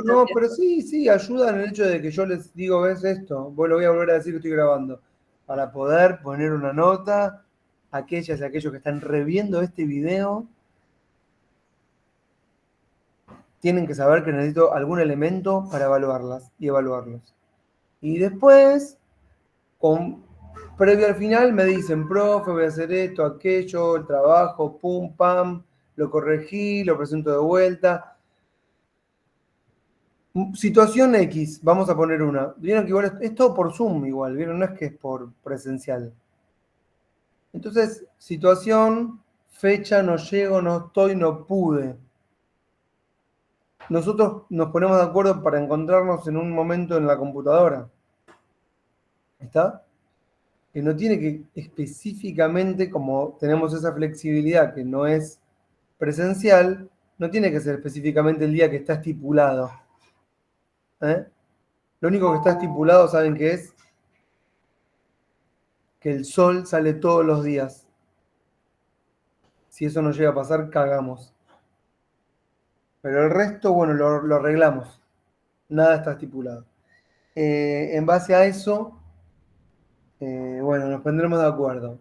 No, pero sí, ayuda en el hecho de que yo les digo, ¿ves esto? Vos lo voy a volver a decir que estoy grabando. Para poder poner una nota, aquellas y aquellos que están reviendo este video, tienen que saber que necesito algún elemento para evaluarlas y evaluarlos. Y después, previo al final, me dicen, profe, voy a hacer esto, aquello, el trabajo, pum, pam, lo corregí, lo presento de vuelta. Situación X, vamos a poner una. Vieron que igual es todo por Zoom igual, ¿vieron? No es que es por presencial. Entonces, situación, fecha, no llego, no estoy, no pude. Nosotros nos ponemos de acuerdo para encontrarnos en un momento en la computadora. ¿Está? Que no tiene que específicamente, como tenemos esa flexibilidad que no es presencial, no tiene que ser específicamente el día que está estipulado. ¿Eh? Lo único que está estipulado, ¿saben qué es? Que el sol sale todos los días. Si eso no llega a pasar, cagamos. Pero el resto, bueno, lo arreglamos. Nada está estipulado. En base a eso, bueno, nos pondremos de acuerdo.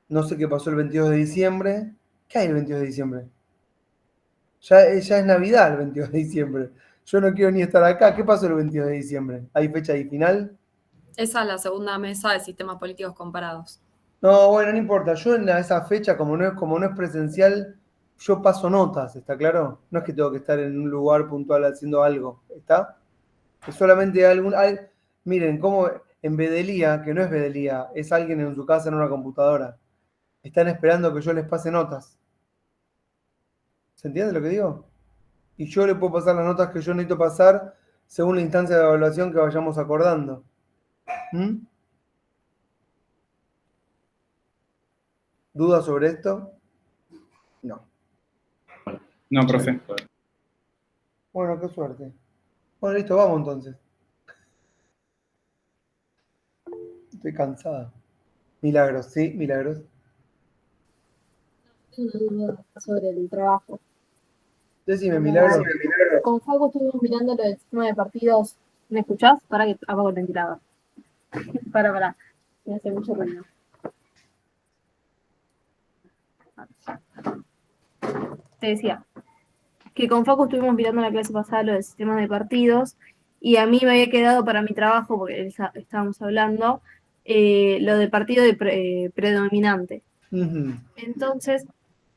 No sé qué pasó el 22 de diciembre. ¿Qué hay el 22 de diciembre? Ya es Navidad el 22 de diciembre. Yo no quiero ni estar acá. ¿Qué pasó el 22 de diciembre? ¿Hay fecha y final? Esa es la segunda mesa de sistemas políticos comparados. No, bueno, no importa. Yo en esa fecha, como no es presencial, yo paso notas, ¿está claro? No es que tengo que estar en un lugar puntual haciendo algo, ¿está? Es solamente miren, como en Bedelía, que no es Bedelía, es alguien en su casa en una computadora. Están esperando que yo les pase notas. ¿Se entiende lo que digo? Y yo le puedo pasar las notas que yo necesito pasar según la instancia de evaluación que vayamos acordando. ¿Mm? ¿Dudas sobre esto? No. No, profe. Bueno, qué suerte. Bueno, listo, vamos entonces. Estoy cansada. Milagros, sí, milagros. Tengo una duda sobre el trabajo. Decime, milagros. Con Facu estuvimos mirando lo del sistema de partidos. ¿Me escuchás? Para que apago el ventilador. Para. Me hace mucho ruido. Te decía que con Facu estuvimos mirando la clase pasada lo del sistema de partidos y a mí me había quedado para mi trabajo, porque estábamos hablando, lo de partido predominante. Ujú. Entonces,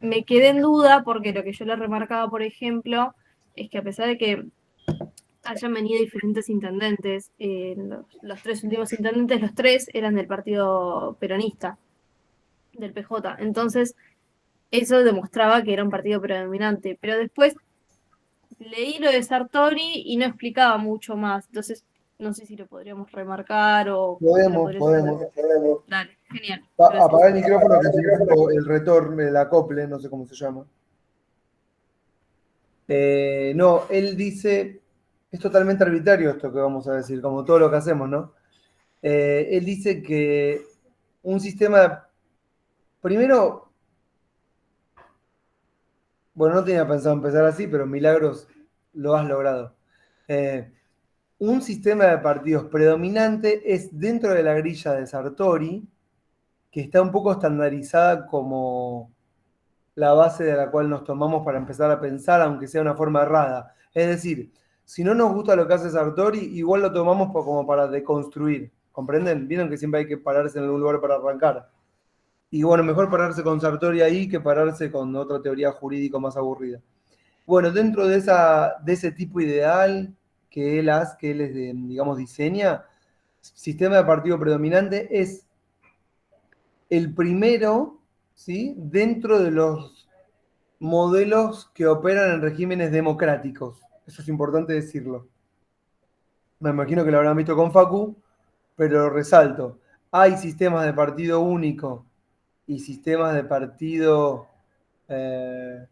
me quedé en duda porque lo que yo le remarcaba, por ejemplo, es que a pesar de que hayan venido diferentes intendentes, los tres últimos intendentes, los tres eran del partido peronista, del PJ. Entonces, eso demostraba que era un partido predominante. Pero después leí lo de Sartori y no explicaba mucho más. Entonces, no sé si lo podríamos remarcar o me lo Podemos. Dale, genial. Gracias. Apagar el micrófono que necesito el retorno, el acople, no sé cómo se llama. No, él dice, es totalmente arbitrario esto que vamos a decir, como todo lo que hacemos, ¿no? Él dice que un sistema, primero, bueno, no tenía pensado empezar así, pero milagros lo has logrado. Un sistema de partidos predominante es dentro de la grilla de Sartori, que está un poco estandarizada como la base de la cual nos tomamos para empezar a pensar, aunque sea de una forma errada. Es decir, si no nos gusta lo que hace Sartori, igual lo tomamos como para deconstruir. ¿Comprenden? Vieron que siempre hay que pararse en algún lugar para arrancar. Y bueno, mejor pararse con Sartori ahí que pararse con otra teoría jurídica más aburrida. Bueno, dentro de ese tipo ideal que él es digamos, diseña, sistema de partido predominante es el primero, ¿sí? Dentro de los modelos que operan en regímenes democráticos. Eso es importante decirlo. Me imagino que lo habrán visto con Facu, pero resalto. Hay sistemas de partido único y sistemas de partido, eh,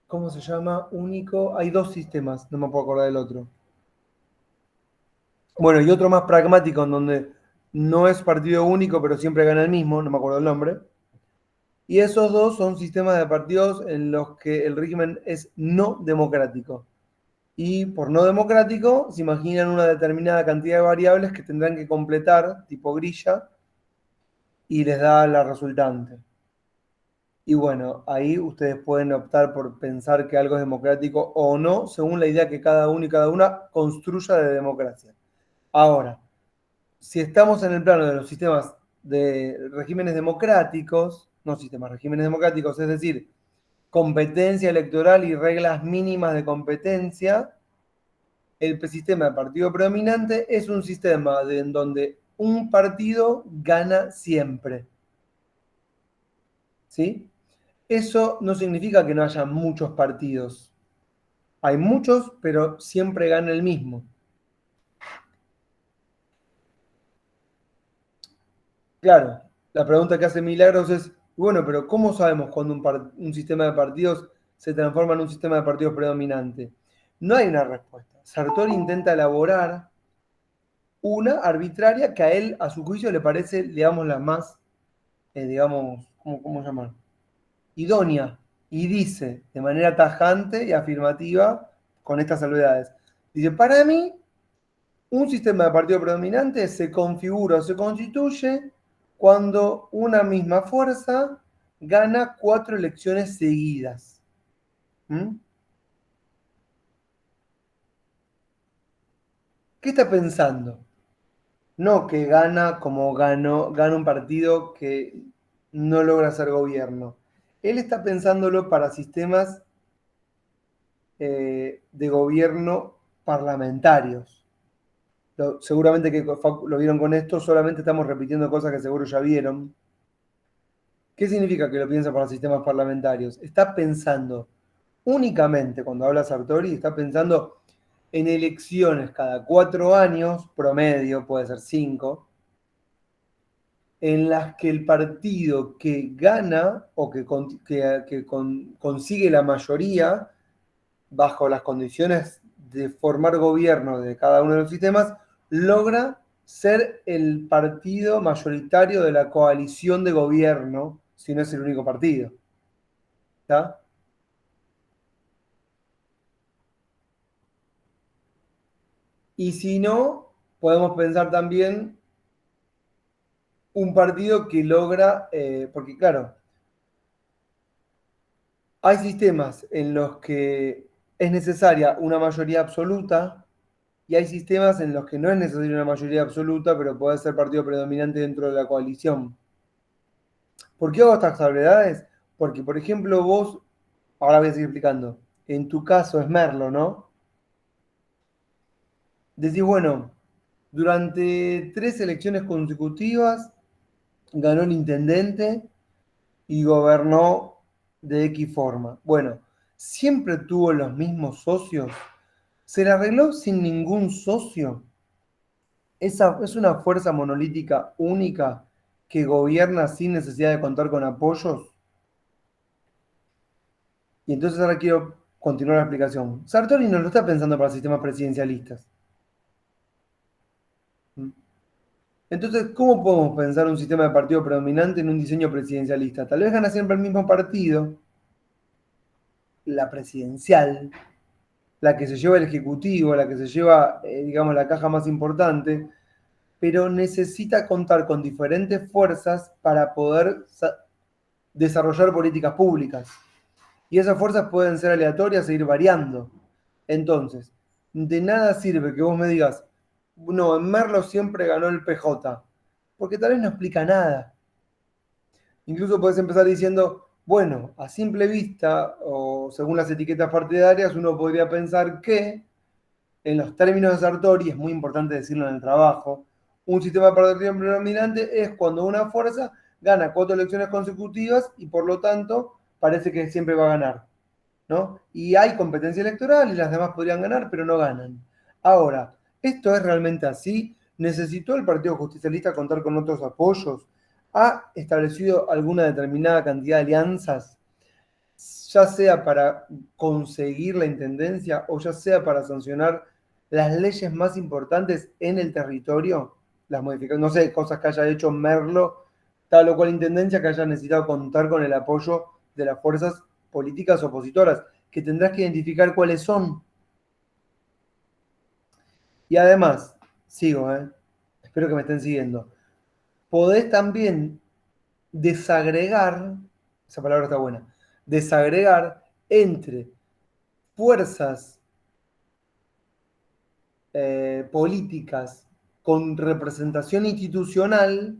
¿cómo se llama? Único. Hay dos sistemas, no me puedo acordar del otro. Bueno, y otro más pragmático en donde no es partido único, pero siempre gana el mismo, no me acuerdo el nombre. Y esos dos son sistemas de partidos en los que el régimen es no democrático. Y por no democrático, se imaginan una determinada cantidad de variables que tendrán que completar, tipo grilla, y les da la resultante. Y bueno, ahí ustedes pueden optar por pensar que algo es democrático o no, según la idea que cada uno y cada una construya de democracia. Ahora, si estamos en el plano de los sistemas de regímenes democráticos, no sistemas, regímenes democráticos, es decir, competencia electoral y reglas mínimas de competencia, el sistema de partido predominante es un sistema en donde un partido gana siempre. ¿Sí? Eso no significa que no haya muchos partidos. Hay muchos, pero siempre gana el mismo. Claro, la pregunta que hace Milagros es, bueno, pero ¿cómo sabemos cuando un sistema de partidos se transforma en un sistema de partidos predominante? No hay una respuesta. Sartori intenta elaborar una arbitraria que a él, a su juicio, le parece, digamos, la más, digamos, ¿cómo llamar? Idónea. Y dice, de manera tajante y afirmativa, con estas salvedades. Dice, para mí, un sistema de partido predominante se configura o se constituye cuando una misma fuerza gana 4 elecciones seguidas. ¿Mm? ¿Qué está pensando? No que gana como gana un partido que no logra ser gobierno. Él está pensándolo para sistemas de gobierno parlamentarios. Seguramente que lo vieron con esto, solamente estamos repitiendo cosas que seguro ya vieron. ¿Qué significa que lo piensa para sistemas parlamentarios? Está pensando únicamente, cuando habla Sartori, está pensando en elecciones cada 4 años, promedio, puede ser 5, en las que el partido que gana o que consigue la mayoría bajo las condiciones de formar gobierno de cada uno de los sistemas, logra ser el partido mayoritario de la coalición de gobierno, si no es el único partido. ¿Está? Y si no, podemos pensar también un partido que logra, porque claro, hay sistemas en los que es necesaria una mayoría absoluta y hay sistemas en los que no es necesaria una mayoría absoluta, pero puede ser partido predominante dentro de la coalición. ¿Por qué hago estas salvedades? Porque, por ejemplo, vos, ahora voy a seguir explicando, en tu caso es Merlo, ¿no? Decís, bueno, durante 3 elecciones consecutivas ganó el intendente y gobernó de X forma. Bueno, siempre tuvo los mismos socios. ¿Se la arregló sin ningún socio? Esa es una fuerza monolítica única que gobierna sin necesidad de contar con apoyos. Y entonces ahora quiero continuar la explicación. Sartori no lo está pensando para sistemas presidencialistas. Entonces, ¿cómo podemos pensar un sistema de partido predominante en un diseño presidencialista? Tal vez gana siempre el mismo partido, la presidencial, la que se lleva el ejecutivo, la que se lleva, digamos, la caja más importante, pero necesita contar con diferentes fuerzas para poder desarrollar políticas públicas. Y esas fuerzas pueden ser aleatorias e ir variando. Entonces, de nada sirve que vos me digas, no, en Merlo siempre ganó el PJ, porque tal vez no explica nada. Incluso puedes empezar diciendo, bueno, a simple vista o según las etiquetas partidarias, uno podría pensar que, en los términos de Sartori, es muy importante decirlo en el trabajo, un sistema de partido predominante es cuando una fuerza gana 4 elecciones consecutivas y por lo tanto parece que siempre va a ganar, ¿no? Y hay competencia electoral y las demás podrían ganar, pero no ganan. Ahora, ¿esto es realmente así? ¿Necesitó el Partido Justicialista contar con otros apoyos? ¿Ha establecido alguna determinada cantidad de alianzas, ya sea para conseguir la intendencia o ya sea para sancionar las leyes más importantes en el territorio? Las modificaciones, no sé, cosas que haya hecho Merlo tal o cual intendencia que haya necesitado contar con el apoyo de las fuerzas políticas opositoras, que tendrás que identificar cuáles son. Y además, sigo, espero que me estén siguiendo, podés también desagregar, esa palabra está buena, desagregar entre fuerzas políticas con representación institucional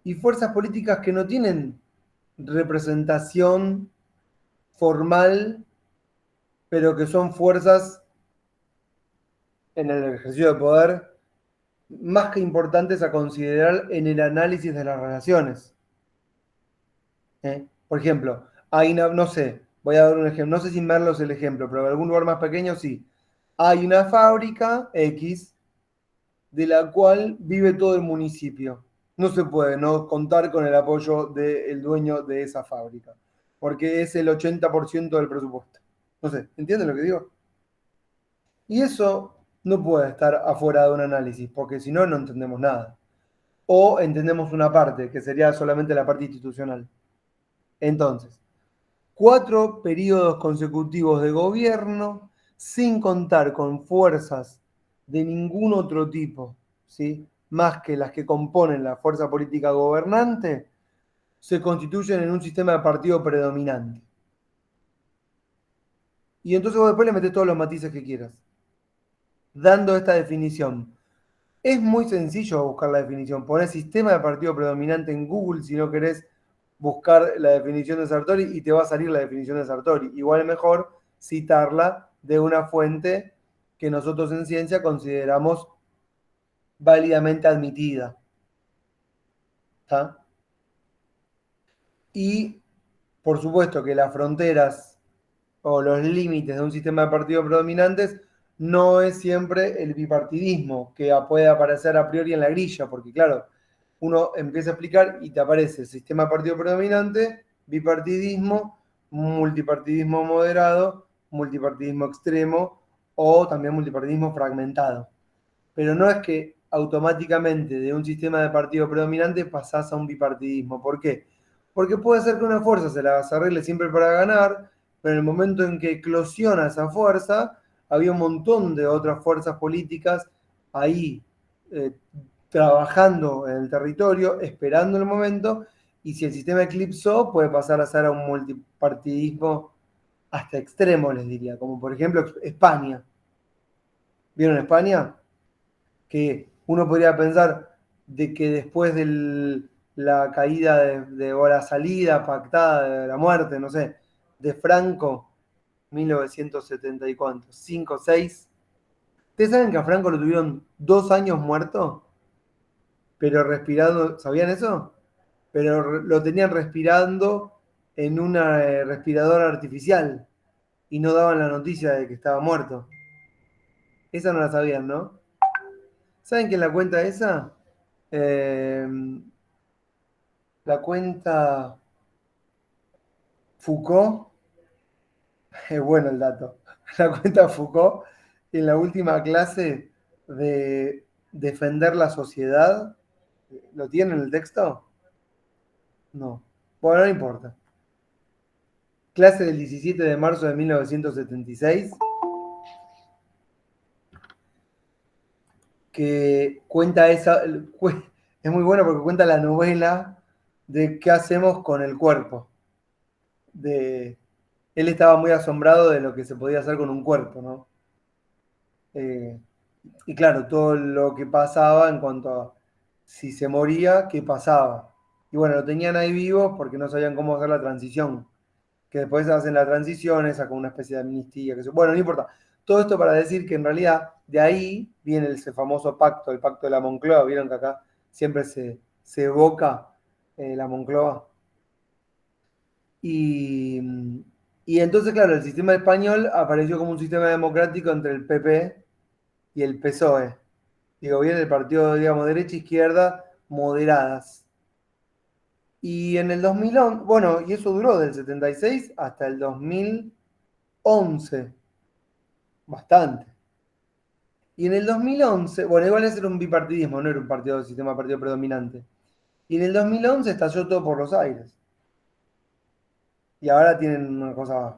y fuerzas políticas que no tienen representación formal, pero que son fuerzas en el ejercicio de poder más que importantes a considerar en el análisis de las relaciones. Por ejemplo, hay una, no sé, voy a dar un ejemplo, no sé si Merlo el ejemplo, pero en algún lugar más pequeño sí. Hay una fábrica X de la cual vive todo el municipio. No se puede no contar con el apoyo del dueño de esa fábrica, porque es el 80% del presupuesto. No sé, ¿entienden lo que digo? Y eso no puede estar afuera de un análisis, porque si no, no entendemos nada. O entendemos una parte, que sería solamente la parte institucional. Entonces, 4 periodos consecutivos de gobierno sin contar con fuerzas de ningún otro tipo, ¿sí? Más que las que componen la fuerza política gobernante, se constituyen en un sistema de partido predominante. Y entonces vos después le metés todos los matices que quieras, dando esta definición. Es muy sencillo buscar la definición. Ponés sistema de partido predominante en Google si no querés buscar la definición de Sartori y te va a salir la definición de Sartori. Igual es mejor citarla de una fuente que nosotros en ciencia consideramos válidamente admitida. ¿Está? Y por supuesto que las fronteras o los límites de un sistema de partidos predominantes no es siempre el bipartidismo que puede aparecer a priori en la grilla, porque claro, uno empieza a explicar y te aparece sistema de partido predominante, bipartidismo, multipartidismo moderado, multipartidismo extremo o también multipartidismo fragmentado. Pero no es que automáticamente de un sistema de partido predominante pasás a un bipartidismo. ¿Por qué? Porque puede ser que una fuerza se las arregle siempre para ganar, pero en el momento en que eclosiona esa fuerza, había un montón de otras fuerzas políticas ahí trabajando en el territorio, esperando el momento, y si el sistema eclipsó, puede pasar a ser a un multipartidismo hasta extremo, les diría, como por ejemplo España. ¿Vieron España? Que uno podría pensar de que después de la caída o la salida pactada de la muerte, no sé, de Franco, 1970 y cuánto, 5, 6. ¿Ustedes saben que a Franco lo tuvieron 2 años muerto? Pero respirando, ¿sabían eso? Pero lo tenían respirando en una respiradora artificial y no daban la noticia de que estaba muerto. Esa no la sabían, ¿no? ¿Saben quién la cuenta esa? Eh, la cuenta Foucault. Es bueno el dato. La cuenta Foucault en la última clase de defender la sociedad. ¿Lo tienen en el texto? No. Bueno, no importa. Clase del 17 de marzo de 1976. Que cuenta esa. Es muy bueno porque cuenta la novela de qué hacemos con el cuerpo. Él estaba muy asombrado de lo que se podía hacer con un cuerpo, ¿no? Y claro, todo lo que pasaba en cuanto a si se moría, qué pasaba. Y bueno, lo tenían ahí vivo porque no sabían cómo hacer la transición. Que después hacen la transición, esa con una especie de amnistía. Bueno, no importa. Todo esto para decir que en realidad de ahí viene ese famoso pacto, el pacto de la Moncloa. Vieron que acá siempre se evoca la Moncloa. Y, y entonces, claro, el sistema español apareció como un sistema democrático entre el PP y el PSOE. Digo, bien, el partido, digamos, derecha-izquierda moderadas. Y en el 2011, bueno, y eso duró del 76 hasta el 2011. Bastante. Y en el 2011, bueno, igual ese era un bipartidismo, no era un partido, sistema de partido predominante. Y en el 2011 estalló todo por los aires. Y ahora tienen una cosa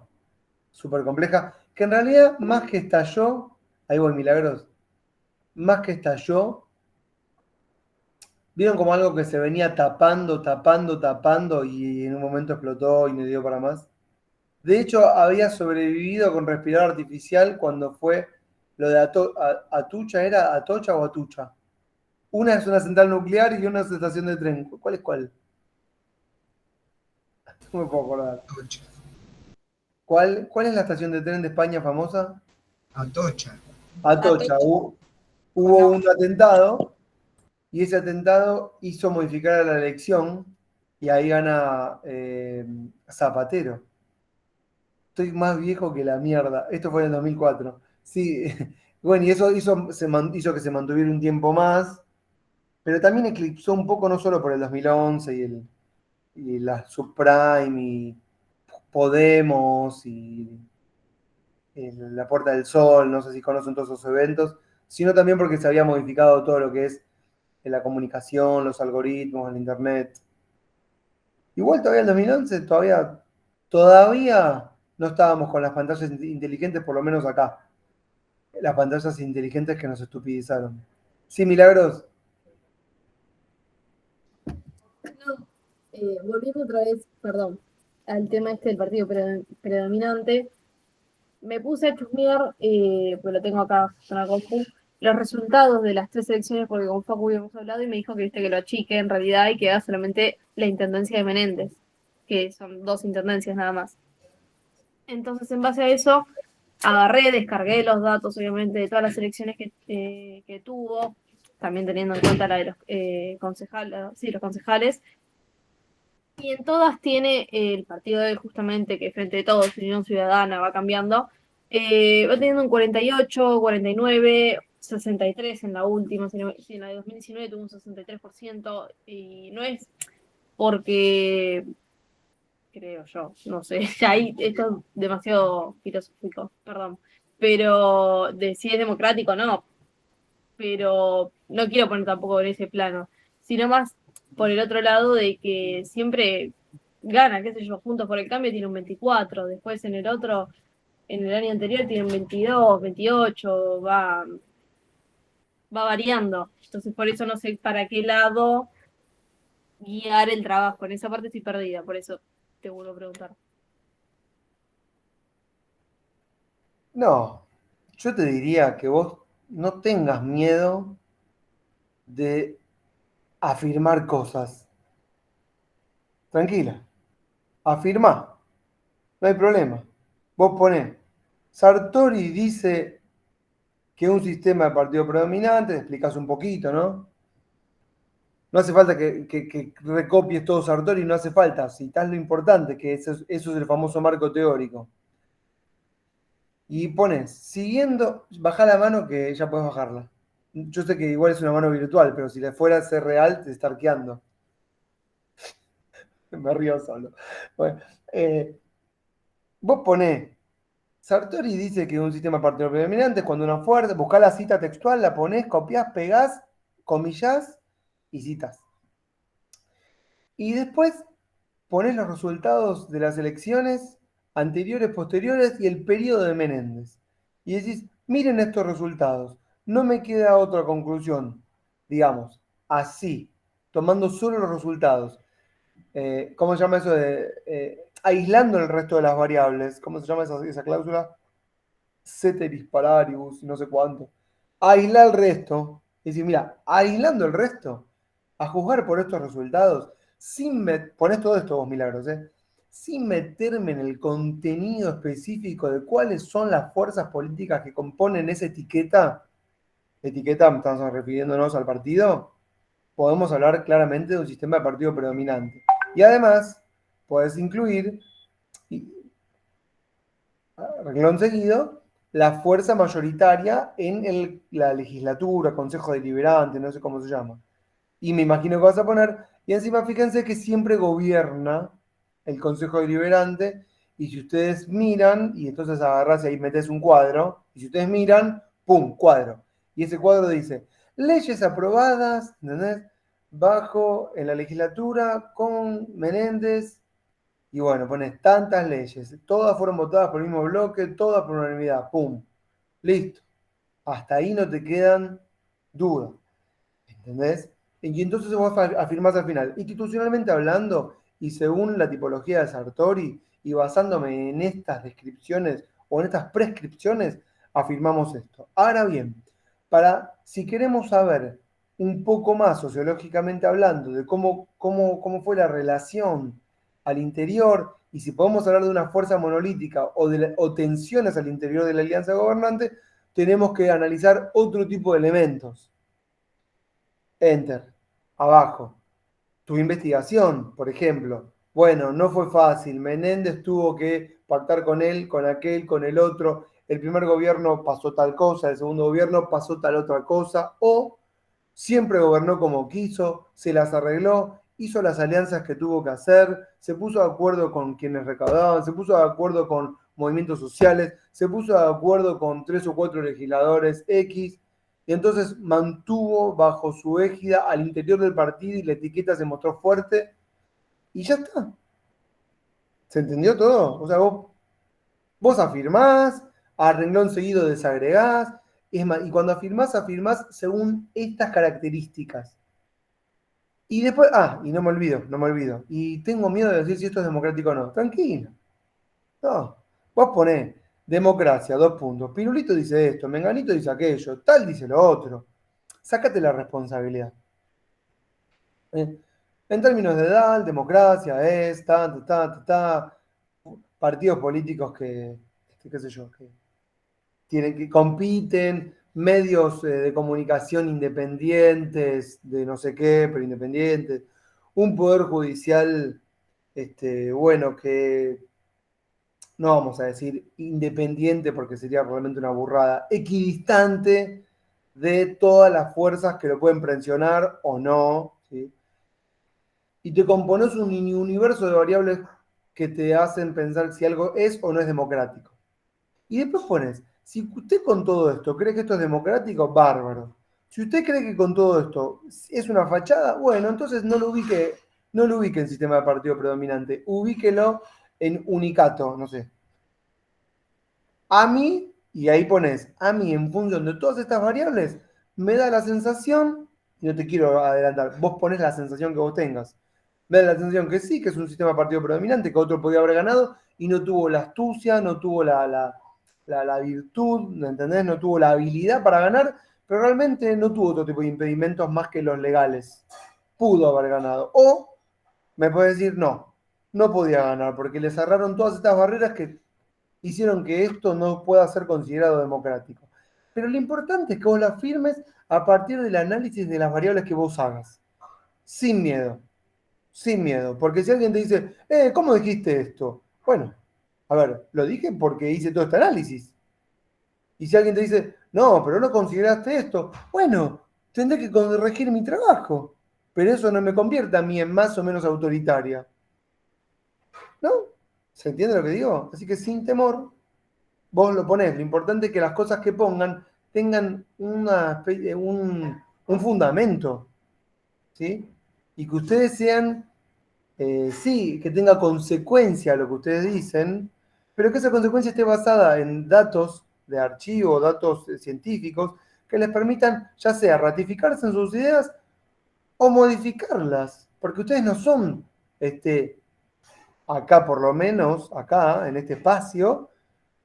súper compleja, que en realidad más que estalló, ahí voy, Milagros, más que estalló, vieron como algo que se venía tapando, tapando, tapando y en un momento explotó y no dio para más. De hecho, había sobrevivido con respirador artificial cuando fue lo de Atucha, ¿era Atocha o Atucha? Una es una central nuclear y una es una estación de tren. ¿Cuál es cuál? No me puedo acordar. Atocha. ¿Cuál es la estación de tren de España famosa? Atocha. Atocha. Atocha. Hubo un atentado y ese atentado hizo modificar la elección y ahí gana Zapatero. Estoy más viejo que la mierda. Esto fue en el 2004. Sí, bueno, y eso hizo que se mantuviera un tiempo más, pero también eclipsó un poco, no solo por el 2011 y la subprime y Podemos y la Puerta del Sol, no sé si conocen todos esos eventos, sino también porque se había modificado todo lo que es la comunicación, los algoritmos, el internet. Igual todavía en 2011, todavía no estábamos con las pantallas inteligentes, por lo menos acá. Las pantallas inteligentes que nos estupidizaron. Sí, Milagros. No, volviendo otra vez, perdón, al tema este del partido predominante, me puse a chusmear, pues lo tengo acá en la compu, los resultados de las 3 elecciones, porque con Facu habíamos hablado y me dijo que viste que lo achique en realidad y queda solamente la intendencia de Menéndez, que son 2 intendencias nada más. Entonces, en base a eso, agarré, descargué los datos, obviamente, de todas las elecciones que tuvo, también teniendo en cuenta la de los concejales, sí, los concejales, y en todas tiene el partido de justamente que Frente de Todos, Unión Ciudadana, va cambiando. Va teniendo un 48, 49, 63 en la última, si en la de 2019 tuvo un 63%, y no es porque, creo yo, no sé, ahí esto es demasiado filosófico, perdón, pero de si es democrático, no, pero no quiero poner tampoco en ese plano, sino más por el otro lado de que siempre gana, qué sé yo, Juntos por el Cambio tiene un 24, después en el otro, en el año anterior tiene un 22, 28, va variando. Entonces por eso no sé para qué lado guiar el trabajo. En esa parte estoy perdida, por eso te vuelvo a preguntar. No, yo te diría que vos no tengas miedo de afirmar cosas. Tranquila, afirmá, no hay problema. Vos ponés, Sartori dice que un sistema de partido predominante, explicás un poquito, ¿no? No hace falta que recopies todo Sartori, no hace falta. Citás lo importante, que eso es el famoso marco teórico. Y pones, siguiendo, baja la mano que ya puedes bajarla. Yo sé que igual es una mano virtual, pero si le fuera a ser real, te está arqueando. Me río solo. Bueno, vos ponés, Sartori dice que un sistema partido predominante es cuando una fuerza, buscá la cita textual, la ponés, copiás, pegás, comillás y citas. Y después ponés los resultados de las elecciones anteriores, posteriores y el periodo de Menéndez. Y decís, miren estos resultados, no me queda otra conclusión, digamos, así, tomando solo los resultados. ¿Cómo se llama eso de aislando el resto de las variables? ¿Cómo se llama esa cláusula? Ceteris paribus, no sé cuánto. Aislar el resto. Es decir, mira, aislando el resto, a juzgar por estos resultados, ponés todo esto vos, Milagros, sin meterme en el contenido específico de cuáles son las fuerzas políticas que componen esa etiqueta, estamos refiriéndonos al partido, podemos hablar claramente de un sistema de partido predominante. Y además, puedes incluir, renglón seguido, la fuerza mayoritaria en la legislatura, consejo deliberante, no sé cómo se llama. Y me imagino que vas a poner, y encima fíjense que siempre gobierna el consejo deliberante, y si ustedes miran, y entonces agarrás y ahí metes un cuadro, y si ustedes miran, ¡pum! Cuadro. Y ese cuadro dice, leyes aprobadas, ¿entendés? en la legislatura con Menéndez, y bueno, pones tantas leyes, todas fueron votadas por el mismo bloque, todas por unanimidad, ¡pum! Listo. Hasta ahí no te quedan dudas, ¿entendés? Y entonces vos afirmás al final, institucionalmente hablando, y según la tipología de Sartori, y basándome en estas descripciones o en estas prescripciones, afirmamos esto. Ahora bien, si queremos saber un poco más sociológicamente hablando de cómo fue la relación al interior y si podemos hablar de una fuerza monolítica o tensiones al interior de la alianza gobernante, tenemos que analizar otro tipo de elementos. Enter. Abajo. Tu investigación, por ejemplo. Bueno, no fue fácil. Menéndez tuvo que pactar con él, con aquel, con el otro. El primer gobierno pasó tal cosa, el segundo gobierno pasó tal otra cosa. O siempre gobernó como quiso, se las arregló, hizo las alianzas que tuvo que hacer, se puso de acuerdo con quienes recaudaban, se puso de acuerdo con movimientos sociales, se puso de acuerdo con 3 o 4 legisladores X, y entonces mantuvo bajo su égida al interior del partido y la etiqueta se mostró fuerte, y ya está. ¿Se entendió todo? O sea, vos afirmás, a renglón seguido desagregás, es más, y cuando afirmás según estas características. Y después, y no me olvido. Y tengo miedo de decir si esto es democrático o no. Tranquilo. No. Vos ponés democracia, 2 puntos. Pirulito dice esto, Menganito dice aquello, tal dice lo otro. Sácate la responsabilidad. En términos de edad, democracia es, partidos políticos qué sé yo, que compiten, medios de comunicación independientes, de no sé qué, pero independientes, un poder judicial, bueno, que no vamos a decir independiente porque sería realmente una burrada, equidistante de todas las fuerzas que lo pueden presionar o no, ¿sí? Y te compones un universo de variables que te hacen pensar si algo es o no es democrático. Y después pones, si usted con todo esto cree que esto es democrático, bárbaro. Si usted cree que con todo esto es una fachada, bueno, entonces no lo ubique en sistema de partido predominante, ubíquelo en unicato, no sé. A mí, y ahí pones, a mí en función de todas estas variables, me da la sensación, y no te quiero adelantar, vos pones la sensación que vos tengas. Me da la sensación que sí, que es un sistema de partido predominante, que otro podía haber ganado, y no tuvo la astucia, no tuvo la virtud, ¿me entendés? No tuvo la habilidad para ganar, pero realmente no tuvo otro tipo de impedimentos más que los legales. Pudo haber ganado. O me puedes decir, no podía ganar, porque le cerraron todas estas barreras que hicieron que esto no pueda ser considerado democrático. Pero lo importante es que vos la firmes a partir del análisis de las variables que vos hagas. Sin miedo. Sin miedo. Porque si alguien te dice, ¿cómo dijiste esto? Bueno, a ver, lo dije porque hice todo este análisis. Y si alguien te dice, no, pero no consideraste esto, bueno, tendré que corregir mi trabajo. Pero eso no me convierte a mí en más o menos autoritaria. ¿No? ¿Se entiende lo que digo? Así que sin temor, vos lo ponés. Lo importante es que las cosas que pongan tengan un fundamento, ¿sí? Y que ustedes sean, sí, que tenga consecuencia lo que ustedes dicen, pero que esa consecuencia esté basada en datos de archivo, datos científicos, que les permitan ya sea ratificarse en sus ideas o modificarlas, porque ustedes no son, acá por lo menos, acá en este espacio,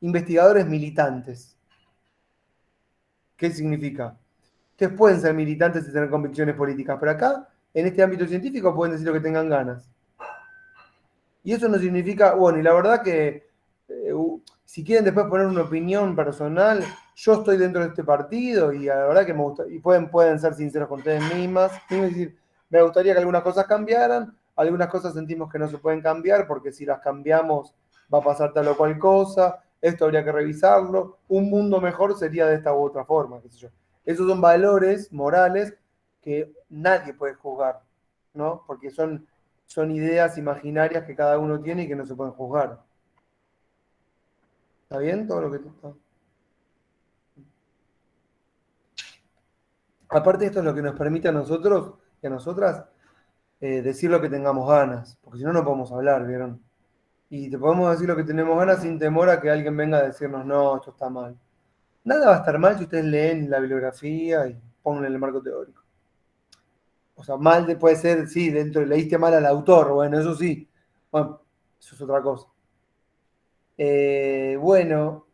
investigadores militantes. ¿Qué significa? Ustedes pueden ser militantes y tener convicciones políticas, pero acá, en este ámbito científico, pueden decir lo que tengan ganas. Y eso no significa, bueno, y la verdad que si quieren después poner una opinión personal, yo estoy dentro de este partido y la verdad que me gusta, y pueden ser sinceros con ustedes mismas, y decir, me gustaría que algunas cosas cambiaran, algunas cosas sentimos que no se pueden cambiar porque si las cambiamos va a pasar tal o cual cosa, esto habría que revisarlo, un mundo mejor sería de esta u otra forma, qué sé yo. Esos son valores morales que nadie puede juzgar, ¿no? Porque son ideas imaginarias que cada uno tiene y que no se pueden juzgar. ¿Está bien todo lo que está? Aparte, esto es lo que nos permite a nosotros y a nosotras, decir lo que tengamos ganas, porque si no, no podemos hablar, ¿vieron? Y te podemos decir lo que tenemos ganas sin temor a que alguien venga a decirnos, no, esto está mal. Nada va a estar mal si ustedes leen la bibliografía y pongan el marco teórico. O sea, mal puede ser, sí, leíste mal al autor, bueno, eso sí. Bueno, eso es otra cosa. Bueno,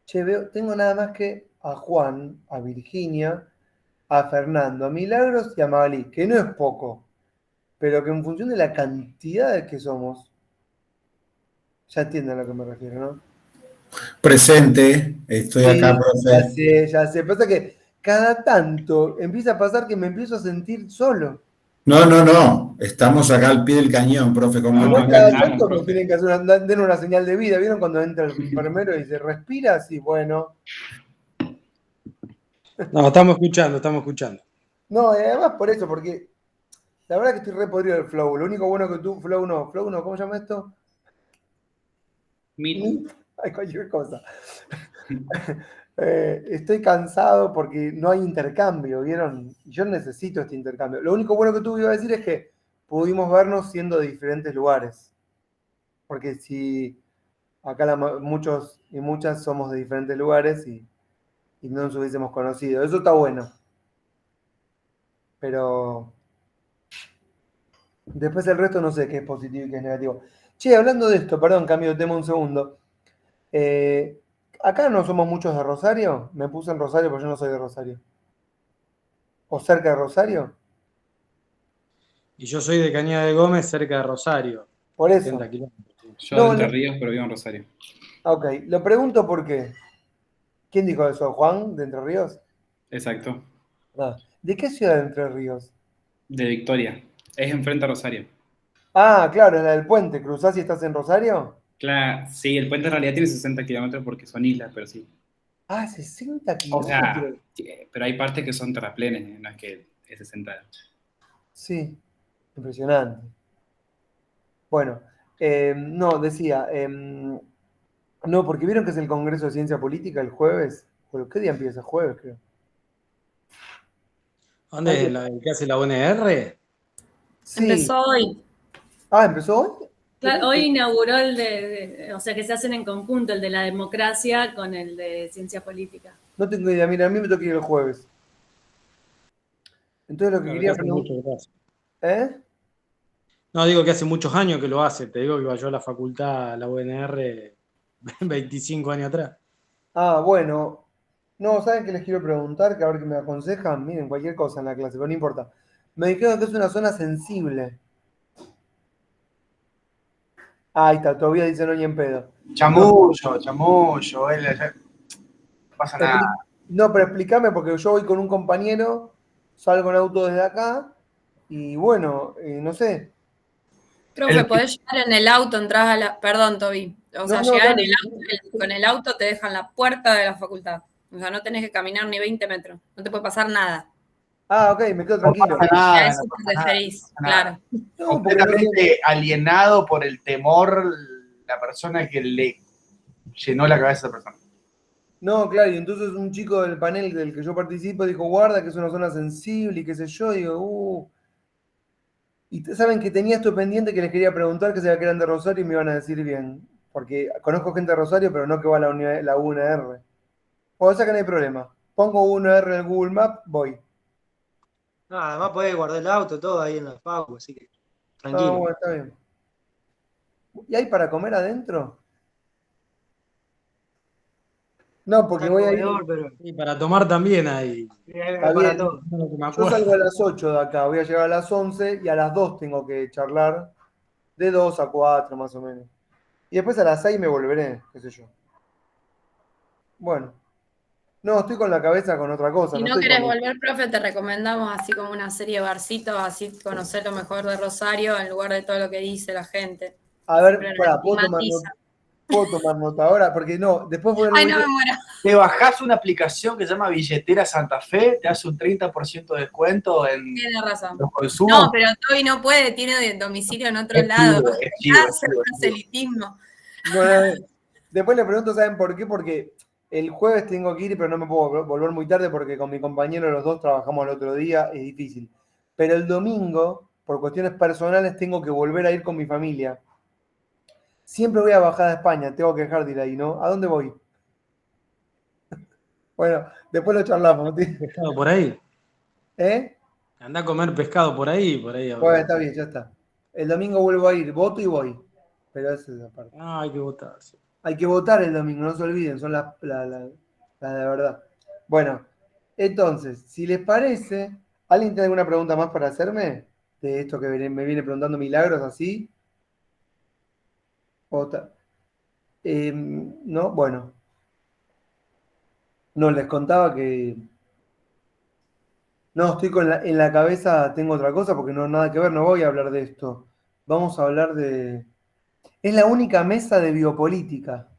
tengo nada más que a Juan, a Virginia, a Fernando, a Milagros y a Magalí, que no es poco, pero que en función de la cantidad de que somos, ya entienden a lo que me refiero, ¿no? Presente, estoy acá, profe. Ya sé. Pasa que cada tanto empieza a pasar que me empiezo a sentir solo. No, estamos acá al pie del cañón, profe. Como No, Igual acá cada estamos, tanto me profe. tienen que den una señal de vida. ¿Vieron cuando entra el enfermero y se respira? Sí, bueno. No, estamos escuchando. No, y además por eso, porque la verdad que estoy re podrido del flow. Lo único bueno que tú, flow no, ¿cómo se llama esto? Meet. Ay, cualquier cosa. Estoy cansado porque no hay intercambio, ¿vieron? Yo necesito este intercambio. Lo único bueno que tú iba a decir es que pudimos vernos siendo de diferentes lugares. Porque si acá muchos y muchas somos de diferentes lugares y no nos hubiésemos conocido. Eso está bueno. Pero después el resto no sé qué es positivo y qué es negativo. Che, hablando de esto, perdón, cambio de tema un segundo. Acá no somos muchos de Rosario. Me puse en Rosario porque yo no soy de Rosario. ¿O cerca de Rosario? Y yo soy de Cañada de Gómez, cerca de Rosario. Por eso. 70 kilómetros. Yo No, de Entre no. Ríos, pero vivo en Rosario. Ok, lo pregunto por qué. ¿Quién dijo eso? ¿Juan de Entre Ríos? Exacto. Ah, ¿de qué ciudad de Entre Ríos? De Victoria. Es enfrente a Rosario. Ah, claro, es la del puente. ¿Cruzás y estás en Rosario? Claro, sí, el puente en realidad tiene 60 kilómetros porque son islas, pero sí. Ah, 60 O kilómetros. sea, pero hay partes que son terraplenes, no es que es 60. Sí, impresionante. Bueno, no, decía, no, porque vieron que es el Congreso de Ciencia Política el jueves. Bueno, ¿qué día empieza? Jueves, creo. ¿Dónde es el que hace la UNR? Sí. Empezó hoy. Ah, ¿empezó hoy? Claro, hoy inauguró o sea, que se hacen en conjunto el de la democracia con el de ciencia política. No tengo idea, mira, a mí me toca ir el jueves. Entonces lo que Claro, quería hace preguntar. mucho que lo hace. ¿Eh? No, digo que hace muchos años que lo hace. Te digo que iba yo a la facultad, a la UNR, 25 años atrás. Ah, bueno. No, ¿saben qué les quiero preguntar? Que a ver qué me aconsejan. Miren, cualquier cosa en la clase, pero no importa. Me dijeron que es una zona sensible. Ah, ahí está, todavía dice no ni en pedo. Chamullo, no pasa nada. No, pero explícame, porque yo voy con un compañero, salgo en auto desde acá, y bueno, no sé. Profe, podés llegar en el auto, entras a la... Perdón, Toby. O sea, No, llegás en dale. el auto, con el auto te dejan la puerta de la facultad. O sea, no tenés que caminar ni 20 metros. No te puede pasar nada. Ah, ok, me quedo tranquilo. pasa A nada, eso te referís, pasa nada. claro. No, porque no Completamente alienado por el temor la persona que le llenó la cabeza a esa persona. No, claro, y entonces un chico del panel del que yo participo dijo, guarda que es una zona sensible y qué sé yo, digo, Y saben que tenía esto pendiente que les quería preguntar, que se que eran de Rosario y me iban a decir bien, porque conozco gente de Rosario, pero no que va a la UNR. O sea que no hay problema. Pongo UNR en el Google Maps, voy. No, además podés guardar el auto, todo ahí en la facu, así que Ah, tranquilo. bueno, está bien. ¿Y hay para comer adentro? No, porque Está el voy a ir. comedor, pero Y para tomar también hay. hay Está para bien. todo. No, que me Yo acuerdo. salgo a las 8 de acá, voy a llegar a las 11 y a las 2 tengo que charlar, de 2 a 4 más o menos. Y después a las 6 me volveré, qué sé yo. Bueno. No, estoy con la cabeza con otra cosa. Si no estoy querés con- volver, profe, te recomendamos así como una serie de barcitos, así conocer lo mejor de Rosario en lugar de todo lo que dice la gente. A ver, Siempre pará, nos estigmatiza. ¿puedo tomar nota ahora? Porque no, después voy a... Ay, no me muero. Te bajás una aplicación que se llama Billetera Santa Fe, te hace un 30% de descuento en Tiene razón. los consumos. No, pero Toby no puede, tiene domicilio en otro Es lado. chivo, es chivo, Ya es hace chivo, es chivo. proselitismo. Bueno, después le pregunto, ¿saben por qué? Porque El jueves tengo que ir, pero no me puedo volver muy tarde porque con mi compañero los dos trabajamos el otro día, es difícil. Pero el domingo, por cuestiones personales, tengo que volver a ir con mi familia. Siempre voy a Bajada de España, tengo que dejar de ir ahí, ¿no? ¿A dónde voy? Bueno, después lo charlamos, ¿sí? Pescado por ahí. ¿Eh? Anda a comer pescado por ahí, Bueno, está bien, ya está. El domingo vuelvo a ir, voto y voy. Pero esa es la parte. Ah, hay que votar. Sí. Hay que votar el domingo, no se olviden, son las de verdad. Bueno, entonces, si les parece, ¿alguien tiene alguna pregunta más para hacerme? De esto que me viene preguntando Milagros, así. ¿No? Bueno. No, les contaba que. No, estoy en la cabeza, tengo otra cosa porque no nada que ver, no voy a hablar de esto. Vamos a hablar de. Es la única mesa de biopolítica.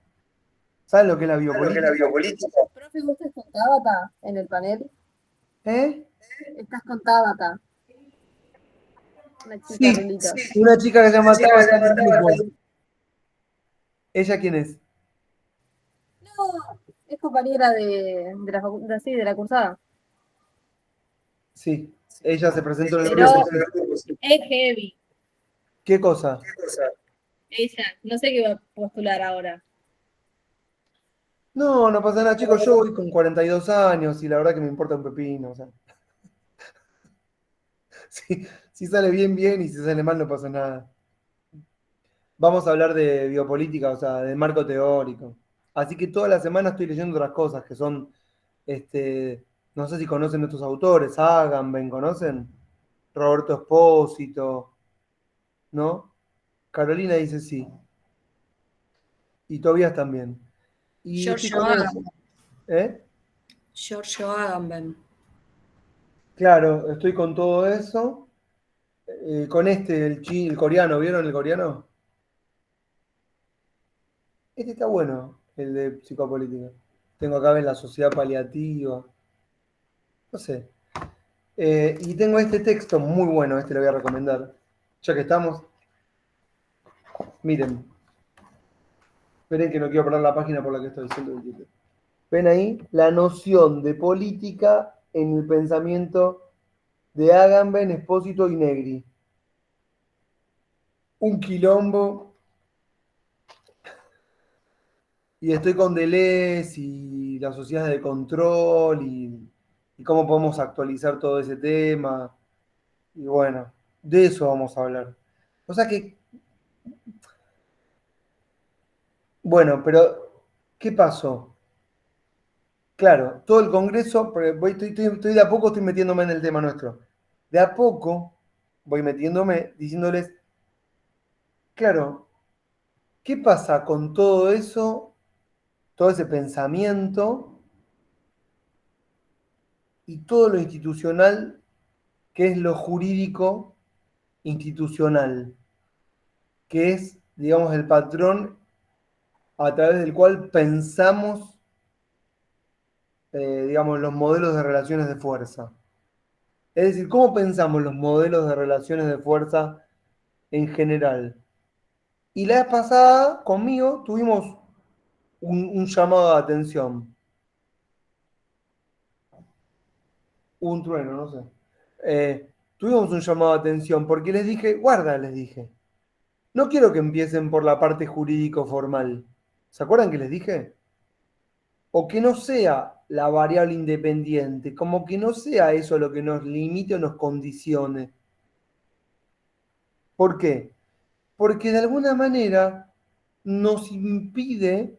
¿Saben lo que es la biopolítica? Profe, ¿vos estás con Tabata en el panel? ¿Eh? Estás con Tabata. Una chica Sí, rulita. una chica que se llama Tabata en el grupo. ¿Ella quién es? No, es compañera de la facultad, sí, de la cursada. Sí, ella se presentó en el Pero grupo. Sí. es heavy. ¿Qué cosa? Ella, no sé qué va a postular ahora. No, no pasa nada, chicos. Yo voy con 42 años y la verdad que me importa un pepino. O sea. Si sale bien, bien, y si sale mal, no pasa nada. Vamos a hablar de biopolítica, o sea, de marco teórico. Así que toda la semana estoy leyendo otras cosas que son, no sé si conocen estos autores, Agamben, ¿conocen? Roberto Espósito, ¿no? Carolina dice sí. Y Tobías también. Y estoy Giorgio con eso. Agamben. ¿Eh? Giorgio Agamben. Claro, estoy con todo eso. Con el coreano, ¿vieron el coreano? Este está bueno, el de psicopolítica. Tengo acá en la sociedad paliativa. No sé. Y tengo este texto muy bueno, este lo voy a recomendar. Ya que estamos. Miren. Esperen que no quiero perder la página por la que estoy diciendo. Ven ahí la noción de política en el pensamiento de Agamben, Espósito y Negri. Un quilombo. Y estoy con Deleuze y las sociedades de control y cómo podemos actualizar todo ese tema. Y bueno, de eso vamos a hablar. O sea que, bueno, pero ¿qué pasó? Claro, todo el Congreso, estoy de a poco estoy metiéndome en el tema nuestro. De a poco voy metiéndome diciéndoles, claro, ¿qué pasa con todo eso, todo ese pensamiento y todo lo institucional que es lo jurídico institucional, que es, digamos, el patrón a través del cual pensamos, digamos, los modelos de relaciones de fuerza? Es decir, ¿cómo pensamos los modelos de relaciones de fuerza en general? Y la vez pasada, conmigo, tuvimos un llamado de atención. Un trueno, no sé. Tuvimos un llamado de atención porque les dije, guarda, les dije. No quiero que empiecen por la parte jurídico-formal. ¿Se acuerdan que les dije? O que no sea la variable independiente, como que no sea eso lo que nos limite o nos condicione. ¿Por qué? Porque de alguna manera nos impide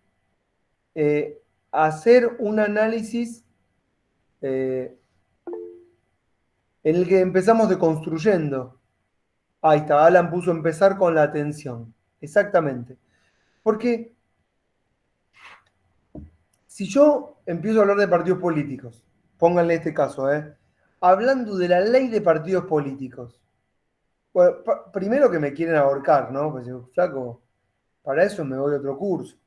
hacer un análisis eh, en el que empezamos deconstruyendo. Ahí está, Alan puso empezar con la atención. Exactamente. Porque si yo empiezo a hablar de partidos políticos, pónganle este caso, hablando de la ley de partidos políticos, bueno, primero que me quieren ahorcar, ¿no? Pues digo, flaco, para eso me voy a otro curso.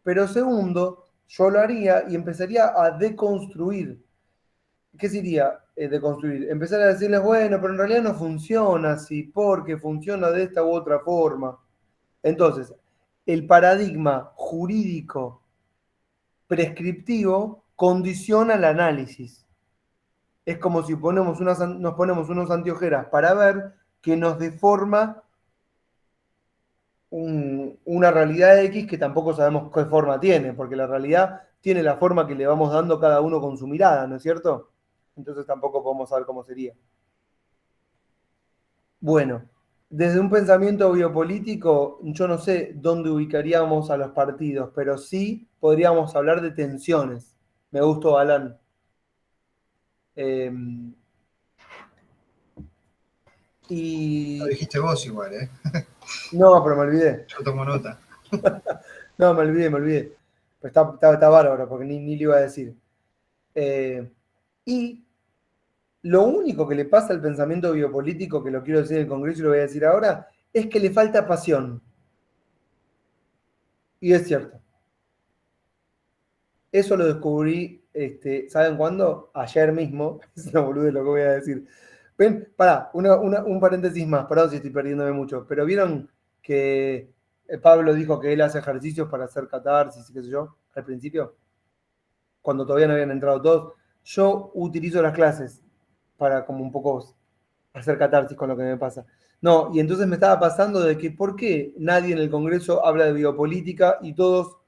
Pero segundo, yo lo haría y empezaría a deconstruir. ¿Qué sería deconstruir? Empezar a decirles, bueno, pero en realidad no funciona así, porque funciona de esta u otra forma. Entonces, el paradigma jurídico prescriptivo condiciona el análisis. Es como si nos ponemos unos anteojeras para ver que nos deforma una realidad X que tampoco sabemos qué forma tiene, porque la realidad tiene la forma que le vamos dando cada uno con su mirada, ¿no es cierto? Entonces tampoco podemos saber cómo sería. Bueno, desde un pensamiento biopolítico, yo no sé dónde ubicaríamos a los partidos, pero sí podríamos hablar de tensiones. Me gustó, Alan. Lo dijiste vos igual, ¿eh? No, pero me olvidé. Yo tomo nota. No, me olvidé. Pero está bárbaro, porque ni le iba a decir. Y lo único que le pasa al pensamiento biopolítico, que lo quiero decir en el Congreso y lo voy a decir ahora, es que le falta pasión. Y es cierto. Eso lo descubrí, ¿saben cuándo? Ayer mismo. Es una boludez lo que voy a decir. Ven, pará, un paréntesis más, perdón si estoy perdiéndome mucho, pero vieron que Pablo dijo que él hace ejercicios para hacer catarsis y qué sé yo, al principio, cuando todavía no habían entrado todos. Yo utilizo las clases para como un poco hacer catarsis con lo que me pasa. No, y entonces me estaba pasando de que ¿por qué nadie en el Congreso habla de biopolítica y todos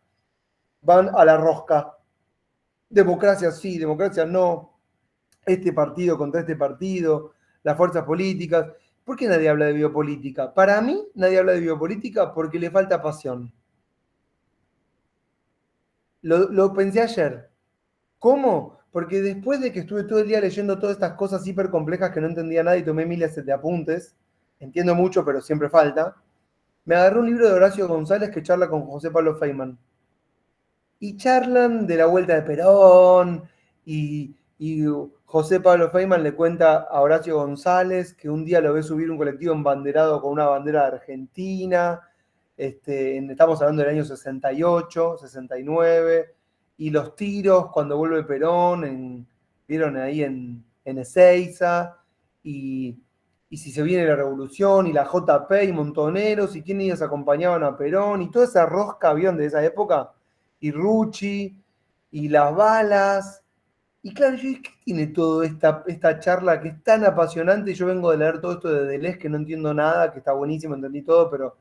van a la rosca? Democracia sí, democracia no, este partido contra este partido, las fuerzas políticas. ¿Por qué nadie habla de biopolítica? Para mí, nadie habla de biopolítica porque le falta pasión. Lo pensé ayer. ¿Cómo? Porque después de que estuve todo el día leyendo todas estas cosas hiper complejas que no entendía nada y tomé miles de apuntes, entiendo mucho, pero siempre falta, me agarré un libro de Horacio González que charla con José Pablo Feynman. Y charlan de la vuelta de Perón, y José Pablo Feynman le cuenta a Horacio González que un día lo ve subir un colectivo embanderado con una bandera de Argentina, estamos hablando del año 68, 69, y los tiros cuando vuelve Perón, vieron ahí en Ezeiza, y si se viene la revolución, y la JP, y Montoneros, y quiénes acompañaban a Perón, y toda esa rosca, ¿vieron? De esa época, y Rucci, y las balas. Y claro, yo dije, ¿qué tiene toda esta charla que es tan apasionante? Yo vengo de leer todo esto de Deleuze, que no entiendo nada, que está buenísimo, entendí todo, pero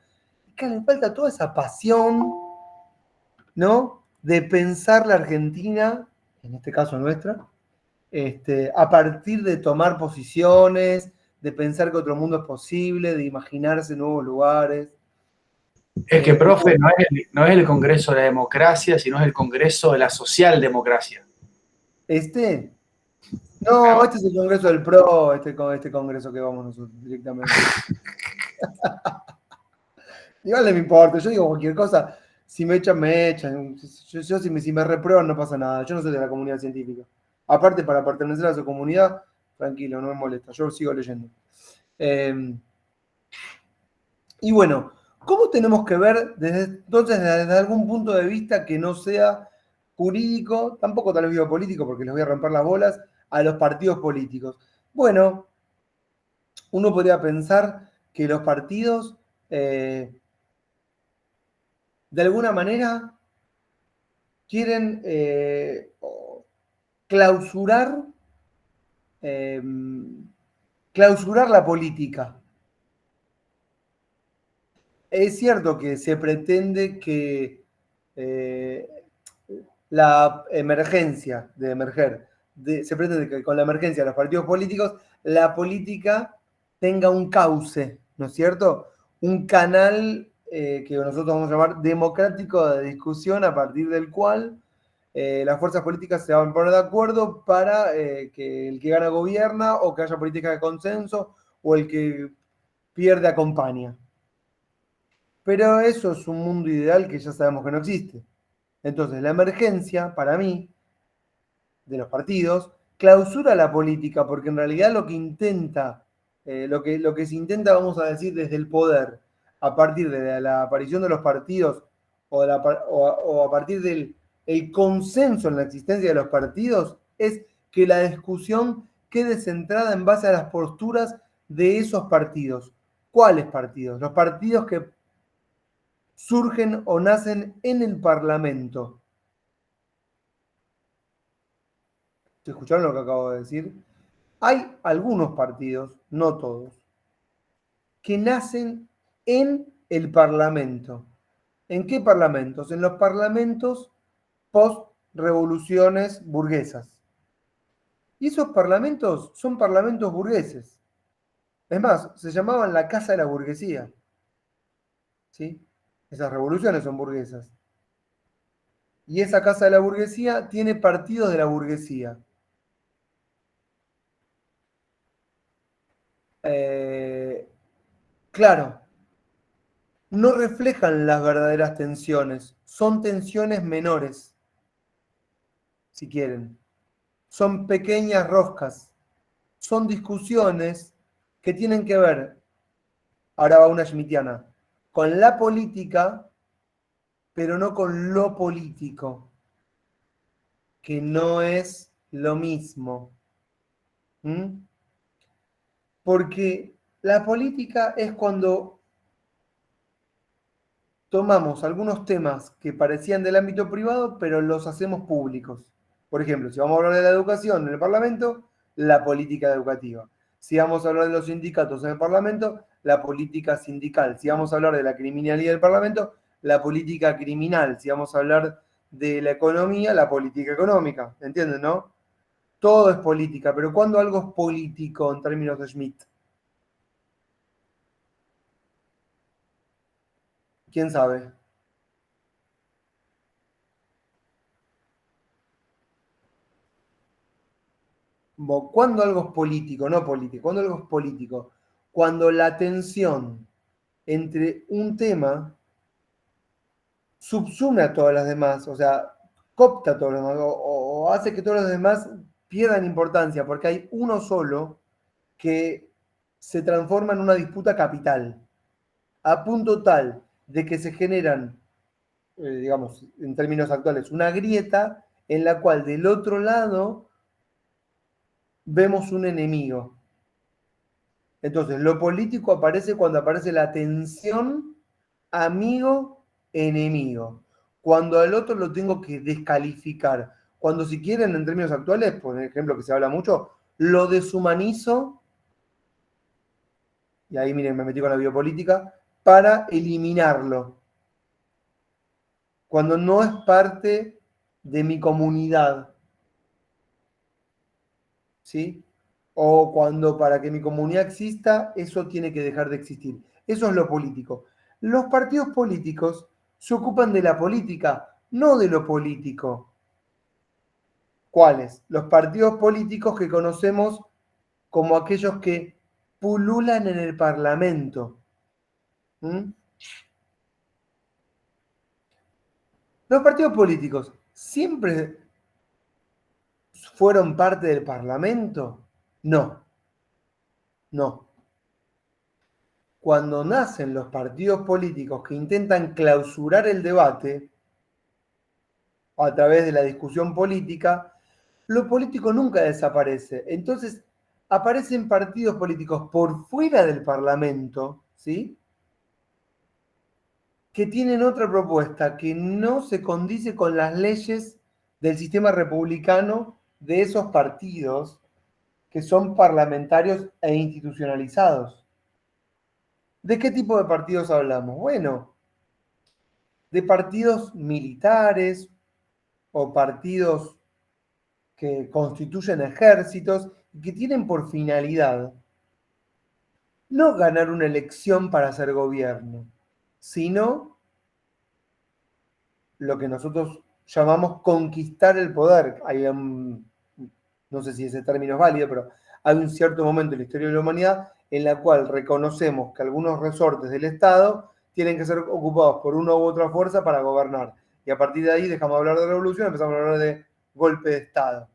claro, me falta toda esa pasión, ¿no? De pensar la Argentina, en este caso nuestra, a partir de tomar posiciones, de pensar que otro mundo es posible, de imaginarse nuevos lugares. Es que, profe, no es el Congreso de la Democracia, sino es el Congreso de la Socialdemocracia. No, este es el Congreso del PRO, este Congreso que vamos nosotros directamente. Igual no me importa, yo digo cualquier cosa, si me echan, me echan. Yo si me reprueban no pasa nada, yo no soy de la comunidad científica. Aparte, para pertenecer a su comunidad, tranquilo, no me molesta, yo sigo leyendo. Y bueno, ¿cómo tenemos que ver entonces desde algún punto de vista que no sea jurídico, tampoco tal vez biopolítico, porque les voy a romper las bolas, a los partidos políticos? Bueno, uno podría pensar que los partidos, de alguna manera, quieren clausurar la política. Es cierto que se pretende que la emergencia de emerger, se pretende que con la emergencia de los partidos políticos, la política tenga un cauce, ¿no es cierto? Un canal que nosotros vamos a llamar democrático de discusión, a partir del cual las fuerzas políticas se van a poner de acuerdo para que el que gana gobierna, o que haya políticas de consenso, o el que pierde acompaña. Pero eso es un mundo ideal que ya sabemos que no existe. Entonces, la emergencia, para mí, de los partidos, clausura la política, porque en realidad lo que intenta, lo que se intenta, vamos a decir, desde el poder, a partir de la aparición de los partidos, o a partir del consenso en la existencia de los partidos, es que la discusión quede centrada en base a las posturas de esos partidos. ¿Cuáles partidos? Los partidos que surgen o nacen en el Parlamento. ¿Escucharon lo que acabo de decir? Hay algunos partidos, no todos, que nacen en el Parlamento. ¿En qué parlamentos? En los parlamentos post-revoluciones burguesas. Y esos parlamentos son parlamentos burgueses. Es más, se llamaban la Casa de la Burguesía. ¿Sí? Esas revoluciones son burguesas. Y esa Casa de la Burguesía tiene partidos de la burguesía. Claro, no reflejan las verdaderas tensiones, son tensiones menores, si quieren. Son pequeñas roscas, son discusiones que tienen que ver, ahora va una schmittiana, con la política, pero no con lo político, que no es lo mismo. ¿Mm? Porque la política es cuando tomamos algunos temas que parecían del ámbito privado, pero los hacemos públicos. Por ejemplo, si vamos a hablar de la educación en el Parlamento, la política educativa. Si vamos a hablar de los sindicatos en el Parlamento, la política sindical. Si vamos a hablar de la criminalidad del Parlamento, la política criminal. Si vamos a hablar de la economía, la política económica. ¿Entienden, no? Todo es política, pero ¿cuándo algo es político en términos de Schmitt? ¿Quién sabe? ¿Cuándo algo es político? No político. ¿Cuándo algo es político? Cuando la tensión entre un tema subsume a todas las demás, o sea, coopta a todos los demás, o hace que todos los demás pierdan importancia, porque hay uno solo que se transforma en una disputa capital, a punto tal de que se generan, digamos, en términos actuales, una grieta en la cual del otro lado vemos un enemigo. Entonces, lo político aparece cuando aparece la tensión amigo-enemigo. Cuando al otro lo tengo que descalificar. Cuando, si quieren, en términos actuales, por ejemplo, que se habla mucho, lo deshumanizo, y ahí miren, me metí con la biopolítica, para eliminarlo. Cuando no es parte de mi comunidad. ¿Sí? O cuando para que mi comunidad exista, eso tiene que dejar de existir. Eso es lo político. Los partidos políticos se ocupan de la política, no de lo político. ¿Cuáles? Los partidos políticos que conocemos como aquellos que pululan en el Parlamento. ¿Mm? Los partidos políticos siempre fueron parte del Parlamento. No. No. Cuando nacen los partidos políticos que intentan clausurar el debate a través de la discusión política, lo político nunca desaparece. Entonces, aparecen partidos políticos por fuera del Parlamento, ¿sí? Que tienen otra propuesta que no se condice con las leyes del sistema republicano de esos partidos que son parlamentarios e institucionalizados. ¿De qué tipo de partidos hablamos? Bueno, de partidos militares o partidos que constituyen ejércitos y que tienen por finalidad no ganar una elección para hacer gobierno, sino lo que nosotros llamamos conquistar el poder. No sé si ese término es válido, pero hay un cierto momento en la historia de la humanidad en la cual reconocemos que algunos resortes del Estado tienen que ser ocupados por una u otra fuerza para gobernar. Y a partir de ahí dejamos de hablar de revolución, empezamos a hablar de golpe de Estado.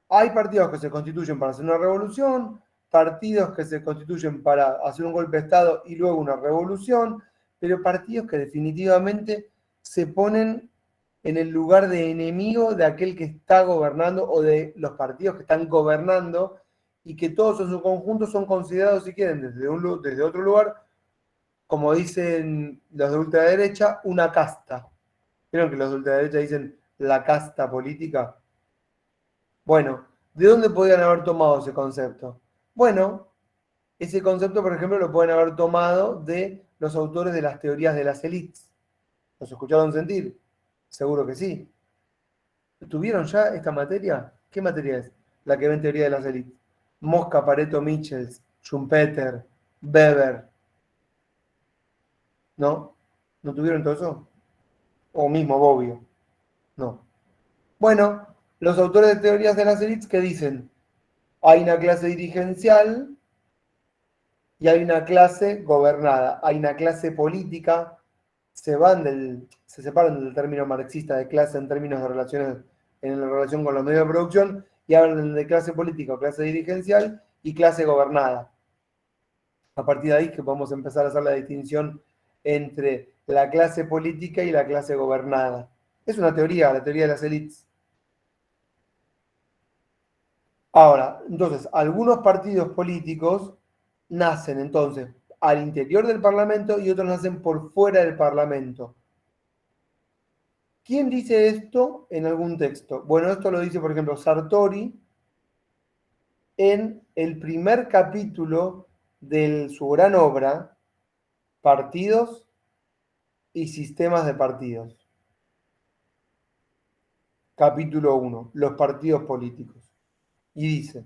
Hay partidos que se constituyen para hacer una revolución, partidos que se constituyen para hacer un golpe de Estado y luego una revolución, pero partidos que definitivamente se ponen en el lugar de enemigo de aquel que está gobernando o de los partidos que están gobernando y que todos en su conjunto son considerados, si quieren, desde otro lugar, como dicen los de ultraderecha, una casta. ¿Vieron que los de ultraderecha dicen la casta política? Bueno, ¿de dónde podrían haber tomado ese concepto? Bueno, ese concepto, por ejemplo, lo pueden haber tomado de los autores de las teorías de las élites. ¿Los escucharon sentir? Seguro que sí. ¿Tuvieron ya esta materia? ¿Qué materia es? La que ven teoría de las élites. Mosca, Pareto, Michels, Schumpeter, Weber. ¿No? ¿No tuvieron todo eso? O mismo Bobbio. No. Bueno, los autores de teorías de las élites que dicen, hay una clase dirigencial y hay una clase gobernada, hay una clase política, se separan del término marxista de clase en términos de relaciones, en la relación con los medios de producción, y hablan de clase política o clase dirigencial y clase gobernada. A partir de ahí que podemos empezar a hacer la distinción entre la clase política y la clase gobernada. Es una teoría, la teoría de las élites. Ahora, entonces, algunos partidos políticos nacen entonces al interior del Parlamento y otros nacen por fuera del Parlamento. ¿Quién dice esto en algún texto? Bueno, esto lo dice, por ejemplo, Sartori en el primer capítulo de su gran obra, Partidos y Sistemas de Partidos. Capítulo 1, los partidos políticos. Y dice,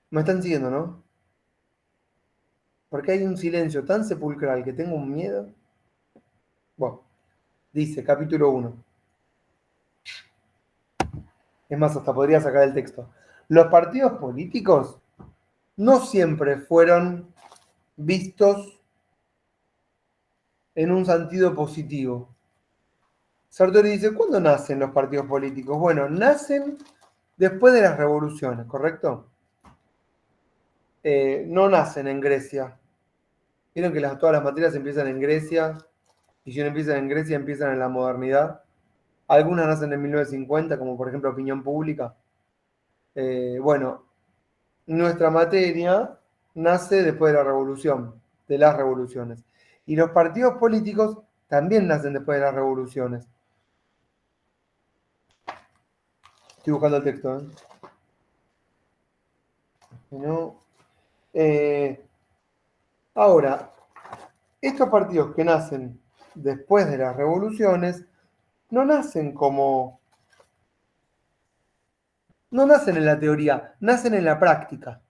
¿me están siguiendo, no? Porque hay un silencio tan sepulcral que tengo un miedo. Bueno, dice, capítulo 1. Es más, hasta podría sacar el texto. Los partidos políticos no siempre fueron vistos en un sentido positivo. Sartori dice, ¿cuándo nacen los partidos políticos? Bueno, nacen después de las revoluciones, ¿correcto? No nacen en Grecia. Vieron que todas las materias empiezan en Grecia, y si no empiezan en Grecia, empiezan en la modernidad. Algunas nacen en 1950, como por ejemplo opinión pública. Bueno, nuestra materia nace después de la revolución, de las revoluciones. Y los partidos políticos también nacen después de las revoluciones. Estoy buscando el texto. No. Ahora, estos partidos que nacen después de las revoluciones no nacen no nacen en la teoría, nacen en la práctica.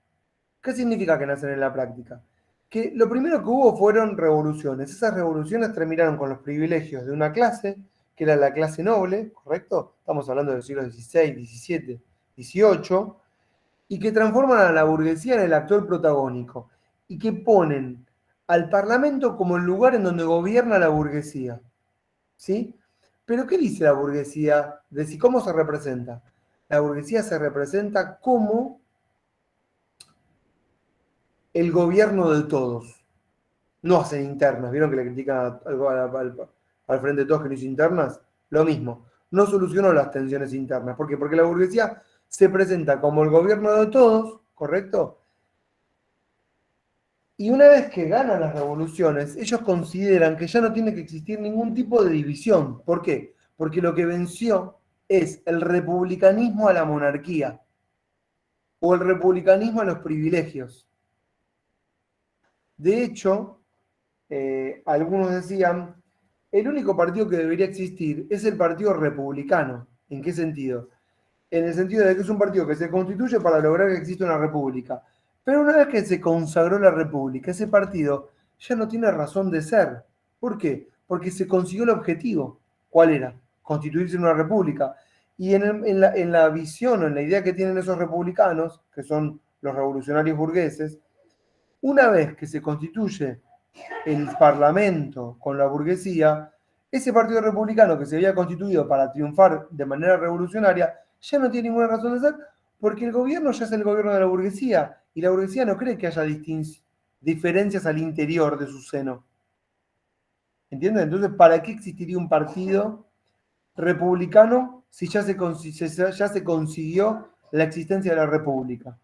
¿Qué significa que nacen en la práctica? Que lo primero que hubo fueron revoluciones. Esas revoluciones terminaron con los privilegios de una clase, que era la clase noble, ¿correcto? Estamos hablando del siglo XVI, XVII, XVIII, y que transforman a la burguesía en el actor protagónico, y que ponen al Parlamento como el lugar en donde gobierna la burguesía. ¿Sí? Pero ¿qué dice la burguesía? ¿Cómo se representa? La burguesía se representa como el gobierno de todos. No hacen internas. ¿Vieron que le critican al Frente de Todos que no hizo internas? Lo mismo. No solucionó las tensiones internas. ¿Por qué? Porque la burguesía se presenta como el gobierno de todos, ¿correcto? Y una vez que ganan las revoluciones, ellos consideran que ya no tiene que existir ningún tipo de división. ¿Por qué? Porque lo que venció es el republicanismo a la monarquía o el republicanismo a los privilegios. De hecho, algunos decían, el único partido que debería existir es el Partido Republicano. ¿En qué sentido? En el sentido de que es un partido que se constituye para lograr que exista una república. Pero una vez que se consagró la república, ese partido ya no tiene razón de ser. ¿Por qué? Porque se consiguió el objetivo. ¿Cuál era? Constituirse en una república. Y en la visión o en la idea que tienen esos republicanos, que son los revolucionarios burgueses, una vez que se constituye el Parlamento con la burguesía, ese partido republicano que se había constituido para triunfar de manera revolucionaria, ya no tiene ninguna razón de ser, porque el gobierno ya es el gobierno de la burguesía, y la burguesía no cree que haya diferencias al interior de su seno. ¿Entienden? Entonces, ¿para qué existiría un partido republicano si ya se consiguió la existencia de la república?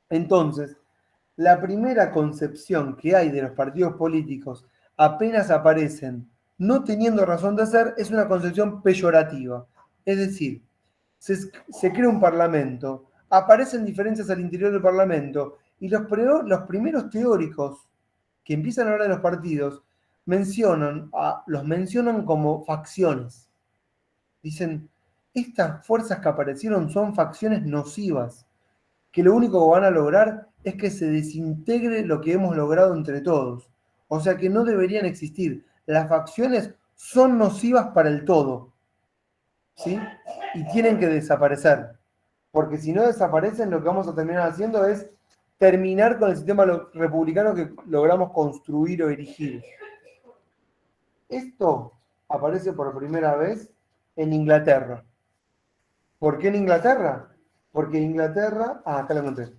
Entonces, la primera concepción que hay de los partidos políticos apenas aparecen no teniendo razón de ser es una concepción peyorativa. Es decir, se crea un parlamento, aparecen diferencias al interior del parlamento, y los primeros teóricos que empiezan a hablar de los partidos los mencionan como facciones. Dicen, estas fuerzas que aparecieron son facciones nocivas, que lo único que van a lograr es que se desintegre lo que hemos logrado entre todos. O sea que no deberían existir. Las facciones son nocivas para el todo, ¿sí? Y tienen que desaparecer. Porque si no desaparecen, lo que vamos a terminar haciendo es terminar con el sistema republicano que logramos construir o erigir. Esto aparece por primera vez en Inglaterra. ¿Por qué en Inglaterra? Porque Inglaterra... acá lo encontré.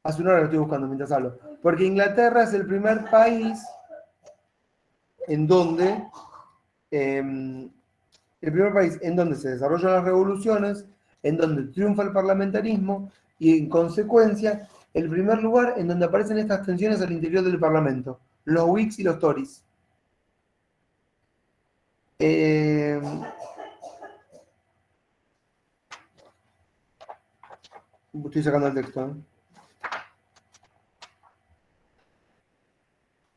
Hace una hora lo estoy buscando mientras hablo. Porque Inglaterra es el primer país en donde... el primer país en donde se desarrollan las revoluciones, en donde triunfa el parlamentarismo y, en consecuencia, el primer lugar en donde aparecen estas tensiones al interior del Parlamento, los Whigs y los Tories. Estoy sacando el texto, ¿eh?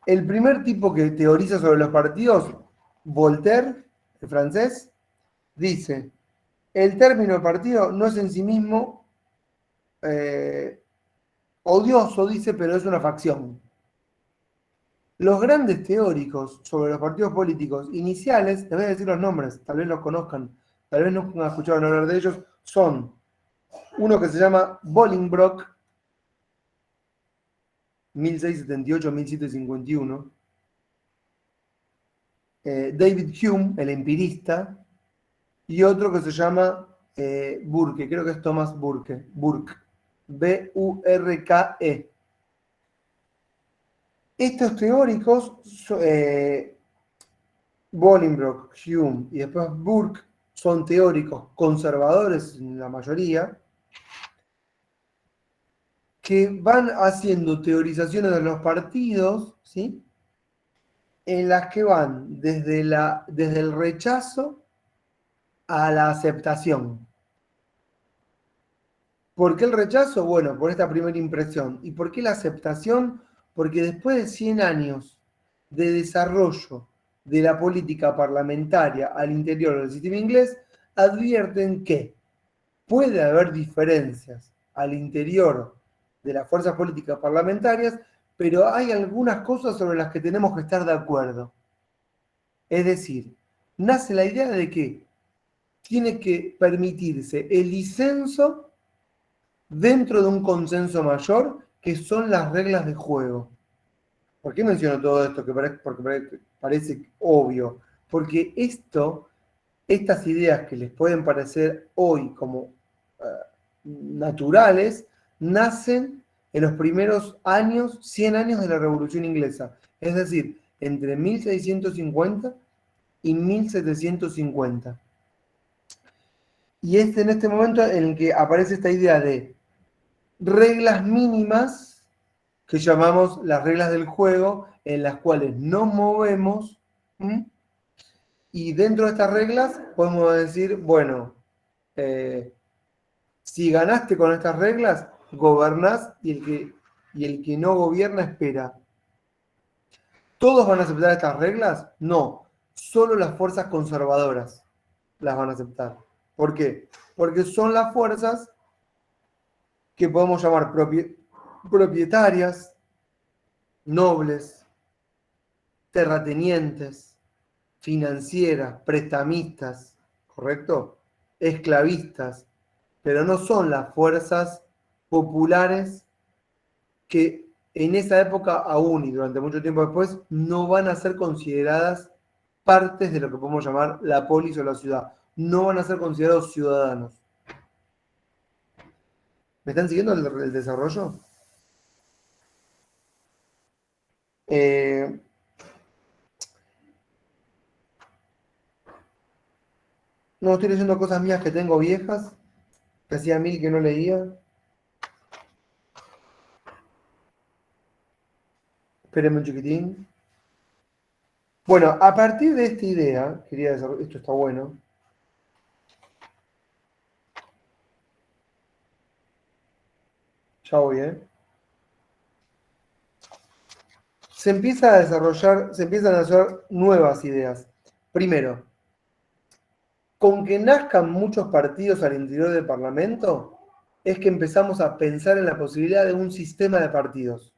El primer tipo que teoriza sobre los partidos, Voltaire, el francés, dice: el término partido no es en sí mismo odioso, dice, pero es una facción. Los grandes teóricos sobre los partidos políticos iniciales, les voy a decir los nombres, tal vez los conozcan, tal vez no han escuchado hablar de ellos, son uno que se llama Bolingbroke, 1678-1751, David Hume, el empirista, y otro que se llama Burke, creo que es Thomas Burke, B-U-R-K-E. Estos teóricos, Bolingbroke, Hume y después Burke, son teóricos conservadores en la mayoría, que van haciendo teorizaciones de los partidos, ¿sí? En las que van desde el rechazo a la aceptación. ¿Por qué el rechazo? Bueno, por esta primera impresión. ¿Y por qué la aceptación? Porque después de 100 años de desarrollo de la política parlamentaria al interior del sistema inglés, advierten que puede haber diferencias al interior de las fuerzas políticas parlamentarias, pero hay algunas cosas sobre las que tenemos que estar de acuerdo. Es decir, nace la idea de que tiene que permitirse el disenso dentro de un consenso mayor, que son las reglas de juego. ¿Por qué menciono todo esto? Porque parece obvio. Porque estas ideas que les pueden parecer hoy como naturales, nacen en los primeros 100 años de la Revolución Inglesa. Es decir, entre 1650 y 1750. Y es en este momento en el que aparece esta idea de reglas mínimas que llamamos las reglas del juego, en las cuales nos movemos, y dentro de estas reglas podemos decir, bueno, si ganaste con estas reglas, gobernás, y el que no gobierna espera. ¿Todos van a aceptar estas reglas? No, solo las fuerzas conservadoras las van a aceptar. ¿Por qué? Porque son las fuerzas que podemos llamar propietarias, nobles, terratenientes, financieras, prestamistas, ¿correcto? Esclavistas, pero no son las fuerzas populares que en esa época aún y durante mucho tiempo después no van a ser consideradas partes de lo que podemos llamar la polis o la ciudad. No van a ser considerados ciudadanos. ¿Me están siguiendo el desarrollo? No, estoy leyendo cosas mías que tengo viejas, que hacía 1000 que no leía. Espérenme un chiquitín. Bueno, a partir de esta idea, quería desarrollar, esto está bueno, Ya voy, se empiezan a desarrollar nuevas ideas. Primero, con que nazcan muchos partidos al interior del Parlamento, es que empezamos a pensar en la posibilidad de un sistema de partidos.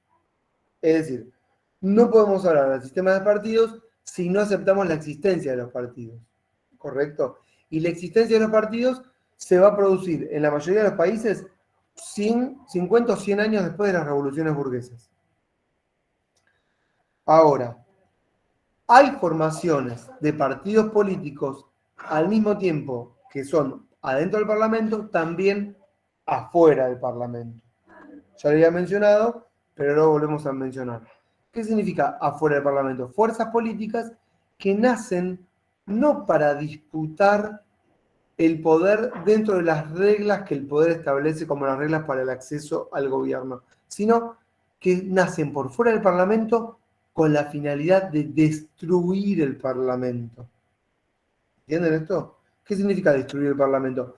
Es decir, no podemos hablar del sistema de partidos si no aceptamos la existencia de los partidos. ¿Correcto? Y la existencia de los partidos se va a producir en la mayoría de los países 50 o 100 años después de las revoluciones burguesas. Ahora, hay formaciones de partidos políticos al mismo tiempo que son adentro del Parlamento, también afuera del Parlamento. Ya lo había mencionado, pero luego volvemos a mencionar. ¿Qué significa afuera del Parlamento? Fuerzas políticas que nacen no para disputar el poder dentro de las reglas que el poder establece como las reglas para el acceso al gobierno, sino que nacen por fuera del Parlamento con la finalidad de destruir el Parlamento. ¿Entienden esto? ¿Qué significa destruir el Parlamento?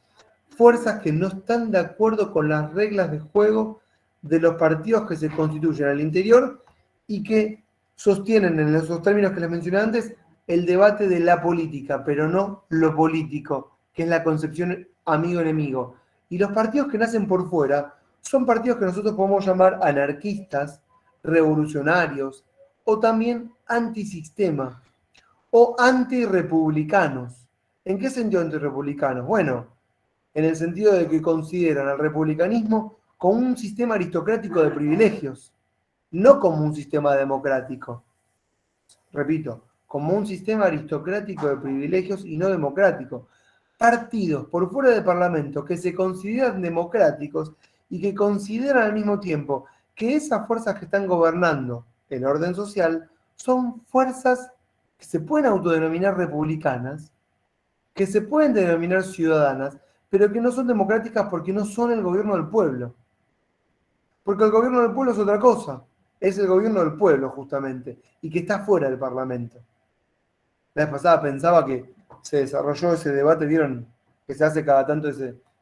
Fuerzas que no están de acuerdo con las reglas de juego de los partidos que se constituyen al interior y que sostienen en esos términos que les mencioné antes el debate de la política, pero no lo político, que es la concepción amigo-enemigo. Y los partidos que nacen por fuera son partidos que nosotros podemos llamar anarquistas, revolucionarios, o también antisistema, o antirrepublicanos. ¿En qué sentido antirrepublicanos? Bueno, en el sentido de que consideran al republicanismo como un sistema aristocrático de privilegios, no como un sistema democrático. Repito, como un sistema aristocrático de privilegios y no democrático. Partidos por fuera del Parlamento que se consideran democráticos y que consideran al mismo tiempo que esas fuerzas que están gobernando en orden social son fuerzas que se pueden autodenominar republicanas, que se pueden denominar ciudadanas, pero que no son democráticas porque no son el gobierno del pueblo. Porque el gobierno del pueblo es otra cosa, es el gobierno del pueblo justamente, y que está fuera del Parlamento. La vez pasada pensaba que se desarrolló ese debate, vieron que se hace cada tanto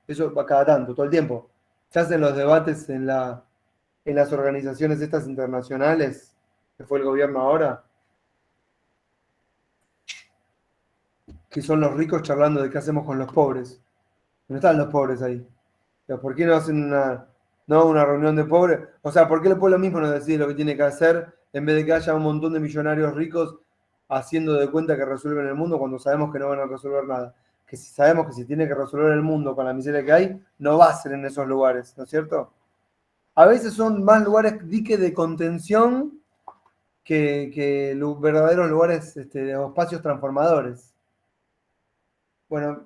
eso va cada tanto, todo el tiempo. Se hacen los debates en las organizaciones estas internacionales, que fue el gobierno ahora, que son los ricos charlando de qué hacemos con los pobres. No están los pobres ahí. Pero ¿por qué no hacen una reunión de pobres? O sea, ¿por qué el pueblo mismo no decide lo que tiene que hacer en vez de que haya un montón de millonarios ricos haciendo de cuenta que resuelven el mundo cuando sabemos que no van a resolver nada? Que si sabemos que se tiene que resolver el mundo con la miseria que hay, no va a ser en esos lugares, ¿no es cierto? A veces son más lugares dique de contención que los verdaderos lugares de espacios transformadores. Bueno,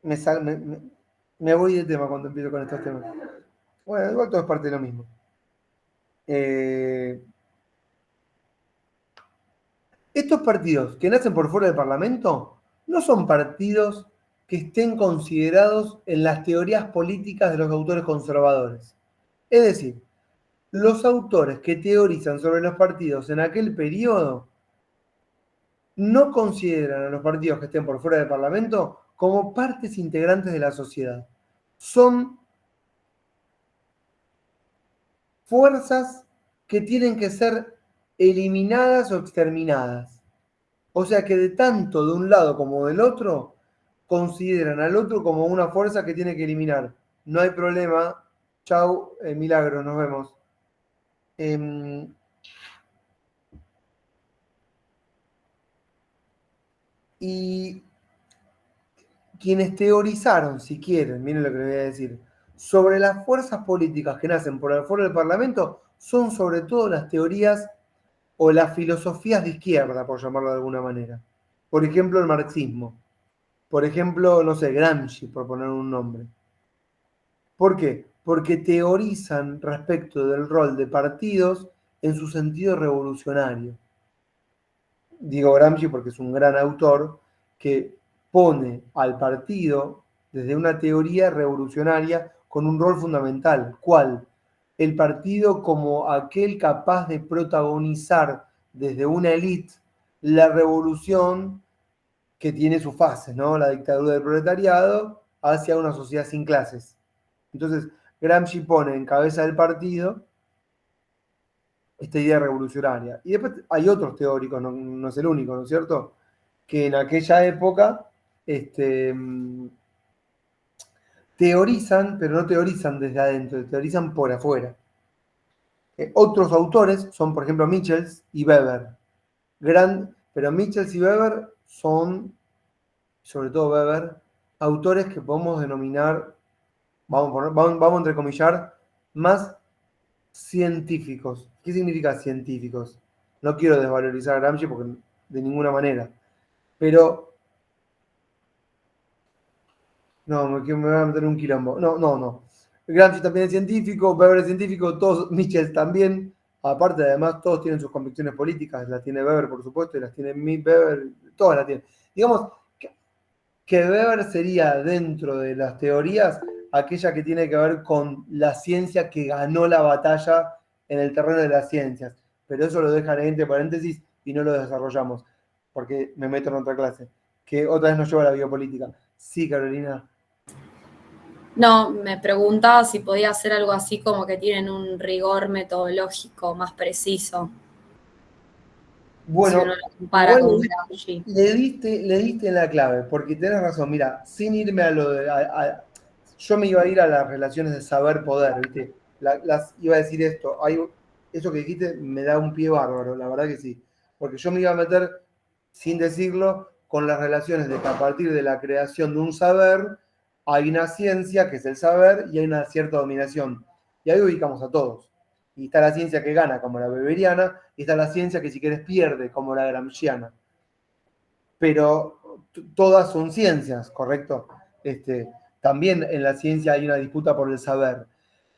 me voy de tema cuando empiezo con estos temas. Bueno, igual todo es parte de lo mismo. Estos partidos que nacen por fuera del Parlamento no son partidos que estén considerados en las teorías políticas de los autores conservadores. Es decir, los autores que teorizan sobre los partidos en aquel periodo no consideran a los partidos que estén por fuera del Parlamento como partes integrantes de la sociedad. Son fuerzas que tienen que ser eliminadas o exterminadas. O sea que de tanto de un lado como del otro, consideran al otro como una fuerza que tiene que eliminar. No hay problema. Chau, milagro, nos vemos. Y quienes teorizaron, si quieren, miren lo que les voy a decir, sobre las fuerzas políticas que nacen por el fuera del Parlamento, son sobre todo las teorías o las filosofías de izquierda, por llamarlo de alguna manera. Por ejemplo, el marxismo. Por ejemplo, no sé, Gramsci, por poner un nombre. ¿Por qué? Porque teorizan respecto del rol de partidos en su sentido revolucionario. Digo Gramsci porque es un gran autor que pone al partido desde una teoría revolucionaria con un rol fundamental. ¿Cuál? El partido como aquel capaz de protagonizar desde una élite la revolución que tiene sus fases, ¿no? La dictadura del proletariado hacia una sociedad sin clases. Entonces, Gramsci pone en cabeza del partido esta idea revolucionaria. Y después hay otros teóricos, no es el único, ¿no es cierto?, que en aquella época teorizan, pero no teorizan desde adentro, teorizan por afuera. Otros autores son, por ejemplo, Michels y Weber. Pero Michels y Weber son, sobre todo Weber, autores que podemos denominar, vamos a entrecomillar, más científicos. ¿Qué significa científicos? No quiero desvalorizar a Gramsci porque de ninguna manera. Pero, no, me voy a meter en un quilombo. No. Gramsci también es científico, Weber es científico, todos, Michels también. Aparte, además, todos tienen sus convicciones políticas. Las tiene Weber, por supuesto, y las tiene Weber, todas las tienen. Digamos que Weber sería, dentro de las teorías, aquella que tiene que ver con la ciencia que ganó la batalla en el terreno de las ciencias. Pero eso lo dejan entre paréntesis y no lo desarrollamos, porque me meto en otra clase, que otra vez nos lleva a la biopolítica. Sí, Carolina. No, me preguntaba si podía hacer algo así como que tienen un rigor metodológico más preciso. Si Bueno, uno lo compara igual con Gramsci. le diste en la clave, porque tenés razón, mira, sin irme a lo de... yo me iba a ir a las relaciones de saber-poder, ¿viste? Iba a decir esto, eso que dijiste me da un pie bárbaro, la verdad que sí, porque yo me iba a meter, sin decirlo, con las relaciones de que a partir de la creación de un saber, hay una ciencia, que es el saber, y hay una cierta dominación. Y ahí ubicamos a todos. Y está la ciencia que gana, como la weberiana, y está la ciencia que, si quieres, pierde, como la gramsciana. Pero todas son ciencias, ¿correcto? También en la ciencia hay una disputa por el saber.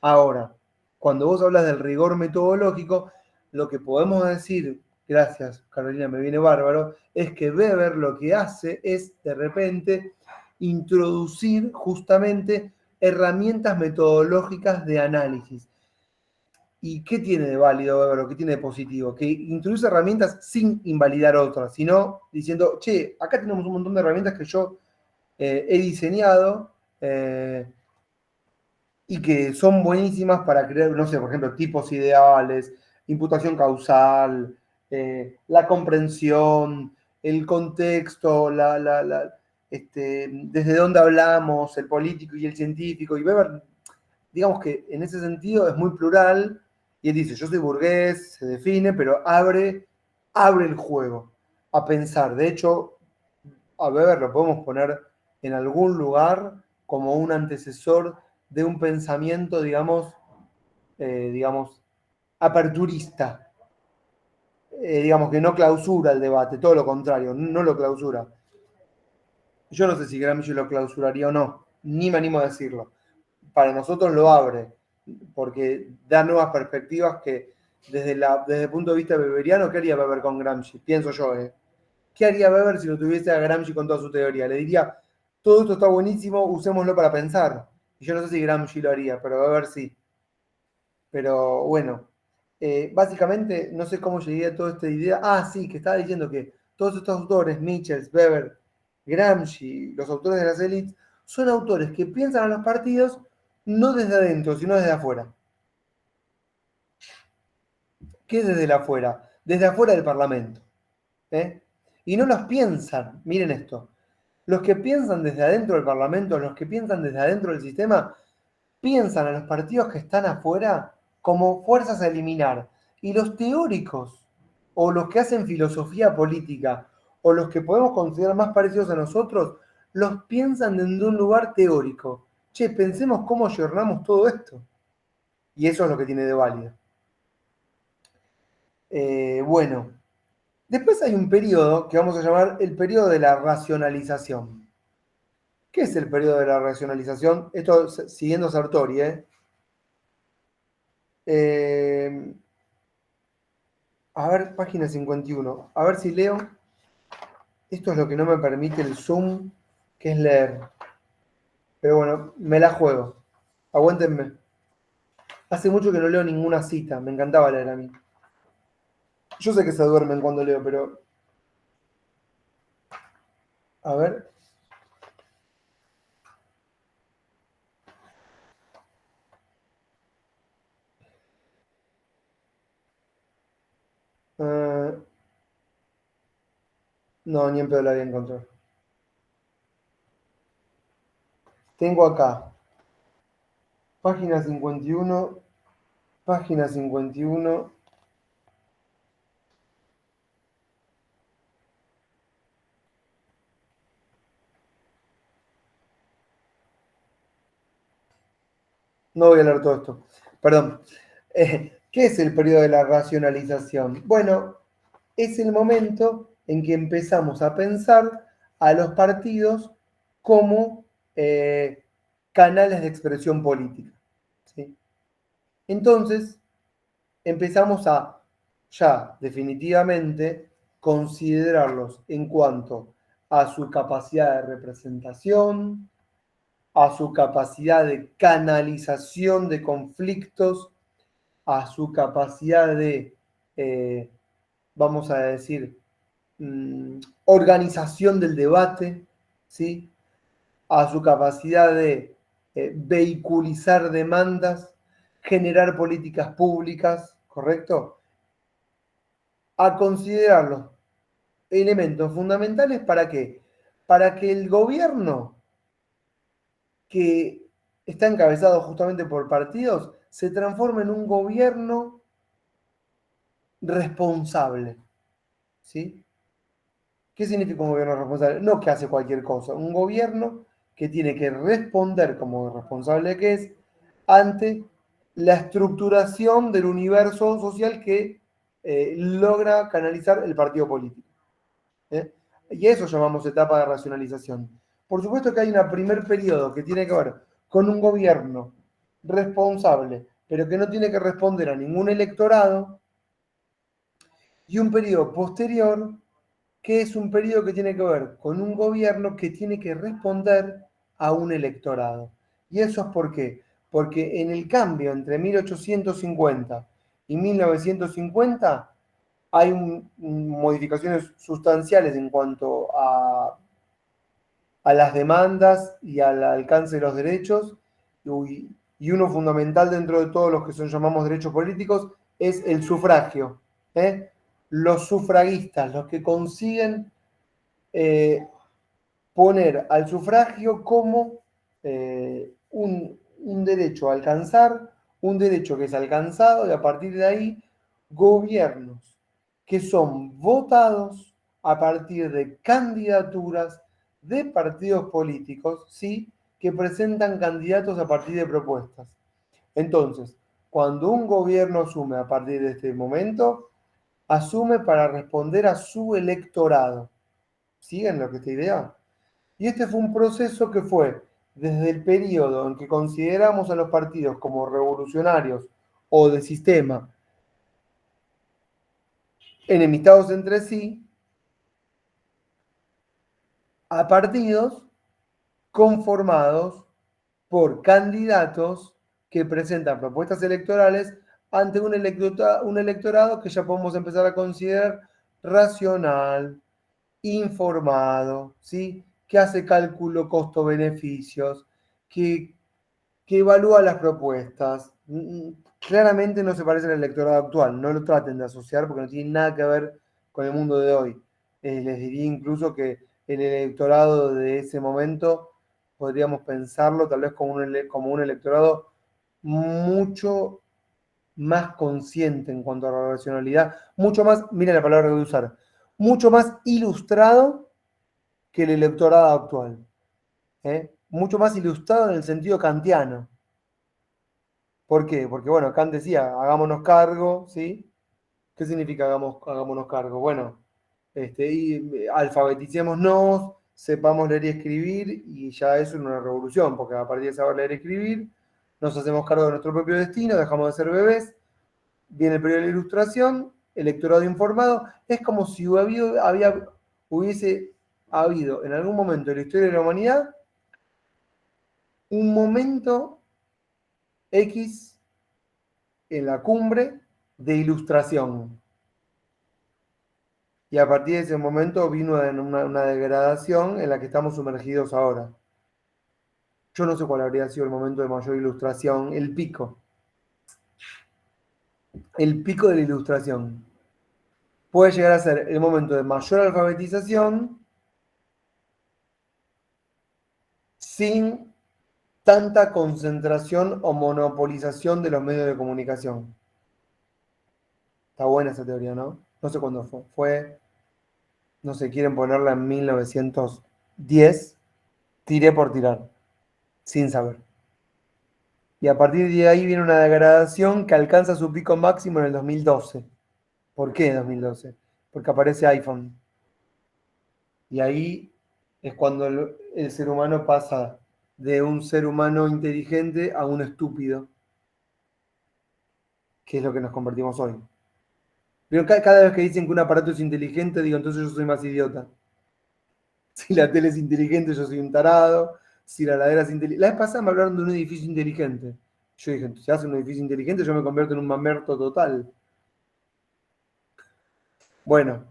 Ahora, cuando vos hablas del rigor metodológico, lo que podemos decir, gracias Carolina, me viene bárbaro, es que Weber lo que hace es, de repente, introducir justamente herramientas metodológicas de análisis. ¿Y qué tiene de válido Weber o qué tiene de positivo? Que introduce herramientas sin invalidar otras, sino diciendo, che, acá tenemos un montón de herramientas que yo he diseñado y que son buenísimas para crear, no sé, por ejemplo, tipos ideales, imputación causal, la comprensión, el contexto, desde dónde hablamos, el político y el científico. Y Weber, digamos que en ese sentido es muy plural, y él dice, yo soy burgués, se define, pero abre el juego a pensar. De hecho, a Weber lo podemos poner en algún lugar como un antecesor de un pensamiento, digamos, aperturista. Digamos que no clausura el debate, todo lo contrario, no lo clausura. Yo no sé si Gramsci lo clausuraría o no, ni me animo a decirlo. Para nosotros lo abre, porque da nuevas perspectivas que desde el punto de vista weberiano, ¿qué haría Weber con Gramsci? Pienso yo, ¿eh? ¿Qué haría Weber si no tuviese a Gramsci con toda su teoría? Le diría, todo esto está buenísimo, usémoslo para pensar. Y yo no sé si Gramsci lo haría, pero Weber sí. Pero bueno, básicamente no sé cómo llegué a toda esta idea. Ah, sí, que estaba diciendo que todos estos autores, Michels, Weber, Gramsci, los autores de las élites, son autores que piensan a los partidos no desde adentro, sino desde afuera. ¿Qué es desde afuera? Desde afuera del Parlamento. Y no los piensan, miren esto, los que piensan desde adentro del Parlamento, los que piensan desde adentro del sistema, piensan a los partidos que están afuera como fuerzas a eliminar. Y los teóricos, o los que hacen filosofía política, o los que podemos considerar más parecidos a nosotros, los piensan desde un lugar teórico. Che, pensemos cómo ayornamos todo esto. Y eso es lo que tiene de válido. Bueno, después hay un periodo que vamos a llamar el periodo de la racionalización. ¿Qué es el periodo de la racionalización? Esto siguiendo Sartori, a ver, página 51. A ver si leo. Esto es lo que no me permite el Zoom, que es leer. Pero bueno, me la juego. Aguántenme. Hace mucho que no leo ninguna cita. Me encantaba leer a mí. Yo sé que se duermen cuando leo, pero... A ver. No, ni en pedo la voy a encontrar. Tengo acá, página 51, página 51. No voy a leer todo esto. Perdón. ¿Qué es el periodo de la racionalización? Bueno, es el momento en que empezamos a pensar a los partidos como canales de expresión política. ¿Sí? Entonces, empezamos a ya definitivamente considerarlos en cuanto a su capacidad de representación, a su capacidad de canalización de conflictos, a su capacidad de, vamos a decir, organización del debate, ¿sí? A su capacidad de vehiculizar demandas, generar políticas públicas, ¿correcto? A considerarlos elementos fundamentales ¿para qué? Para que el gobierno que está encabezado justamente por partidos se transforme en un gobierno responsable, ¿sí? ¿Qué significa un gobierno responsable? No que hace cualquier cosa, un gobierno que tiene que responder como responsable que es ante la estructuración del universo social que logra canalizar el partido político. ¿Eh? Y eso llamamos etapa de racionalización. Por supuesto que hay un primer periodo que tiene que ver con un gobierno responsable, pero que no tiene que responder a ningún electorado, y un periodo posterior que es un periodo que tiene que ver con un gobierno que tiene que responder a un electorado. ¿Y eso es por qué? Porque en el cambio entre 1850 y 1950 hay modificaciones sustanciales en cuanto a las demandas y al alcance de los derechos, y uno fundamental dentro de todos los que son llamamos derechos políticos es el sufragio. ¿Eh? Los sufragistas, los que consiguen poner al sufragio como un derecho a alcanzar, un derecho que es alcanzado, y a partir de ahí gobiernos que son votados a partir de candidaturas de partidos políticos, ¿sí? Que presentan candidatos a partir de propuestas. Entonces, cuando un gobierno asume a partir de este momento, asume para responder a su electorado. ¿Siguen lo que esta idea? Y este fue un proceso que fue desde el periodo en que consideramos a los partidos como revolucionarios o de sistema, enemistados entre sí, a partidos conformados por candidatos que presentan propuestas electorales ante un electorado que ya podemos empezar a considerar racional, informado, ¿sí? Que hace cálculo costo-beneficios, que evalúa las propuestas. Claramente no se parece al electorado actual, no lo traten de asociar porque no tiene nada que ver con el mundo de hoy. Les diría incluso que el electorado de ese momento podríamos pensarlo tal vez como un electorado mucho más consciente en cuanto a la racionalidad, mucho más, miren la palabra que voy a usar, mucho más ilustrado que el electorado actual. Mucho más ilustrado en el sentido kantiano. ¿Por qué? Porque, bueno, Kant decía, hagámonos cargo, ¿sí? ¿Qué significa hagámonos cargo? Bueno, alfabeticémonos, sepamos leer y escribir, y ya eso es una revolución, porque a partir de saber leer y escribir, nos hacemos cargo de nuestro propio destino, dejamos de ser bebés, viene el periodo de la ilustración, electorado informado, es como si hubiese habido en algún momento en la historia de la humanidad un momento X en la cumbre de ilustración. Y a partir de ese momento vino una degradación en la que estamos sumergidos ahora. Yo no sé cuál habría sido el momento de mayor ilustración, el pico. El pico de la ilustración. puede llegar a ser el momento de mayor alfabetización sin tanta concentración o monopolización de los medios de comunicación. Está buena esa teoría, ¿no? No sé cuándo fue. Fue, no sé, quieren ponerla en 1910. Tiré por tirar, sin saber. Y a partir de ahí viene una degradación que alcanza su pico máximo en el 2012. ¿Por qué 2012? Porque aparece iPhone. Y ahí es cuando el ser humano pasa de un ser humano inteligente a un estúpido, que es lo que nos convertimos hoy. Pero cada vez que dicen que un aparato es inteligente, digo, entonces yo soy más idiota. Si la tele es inteligente, yo soy un tarado. Si la heladera es inteligente. La vez pasada me hablaron de un edificio inteligente. Yo dije, si hace un edificio inteligente, yo me convierto en un mamerto total. Bueno,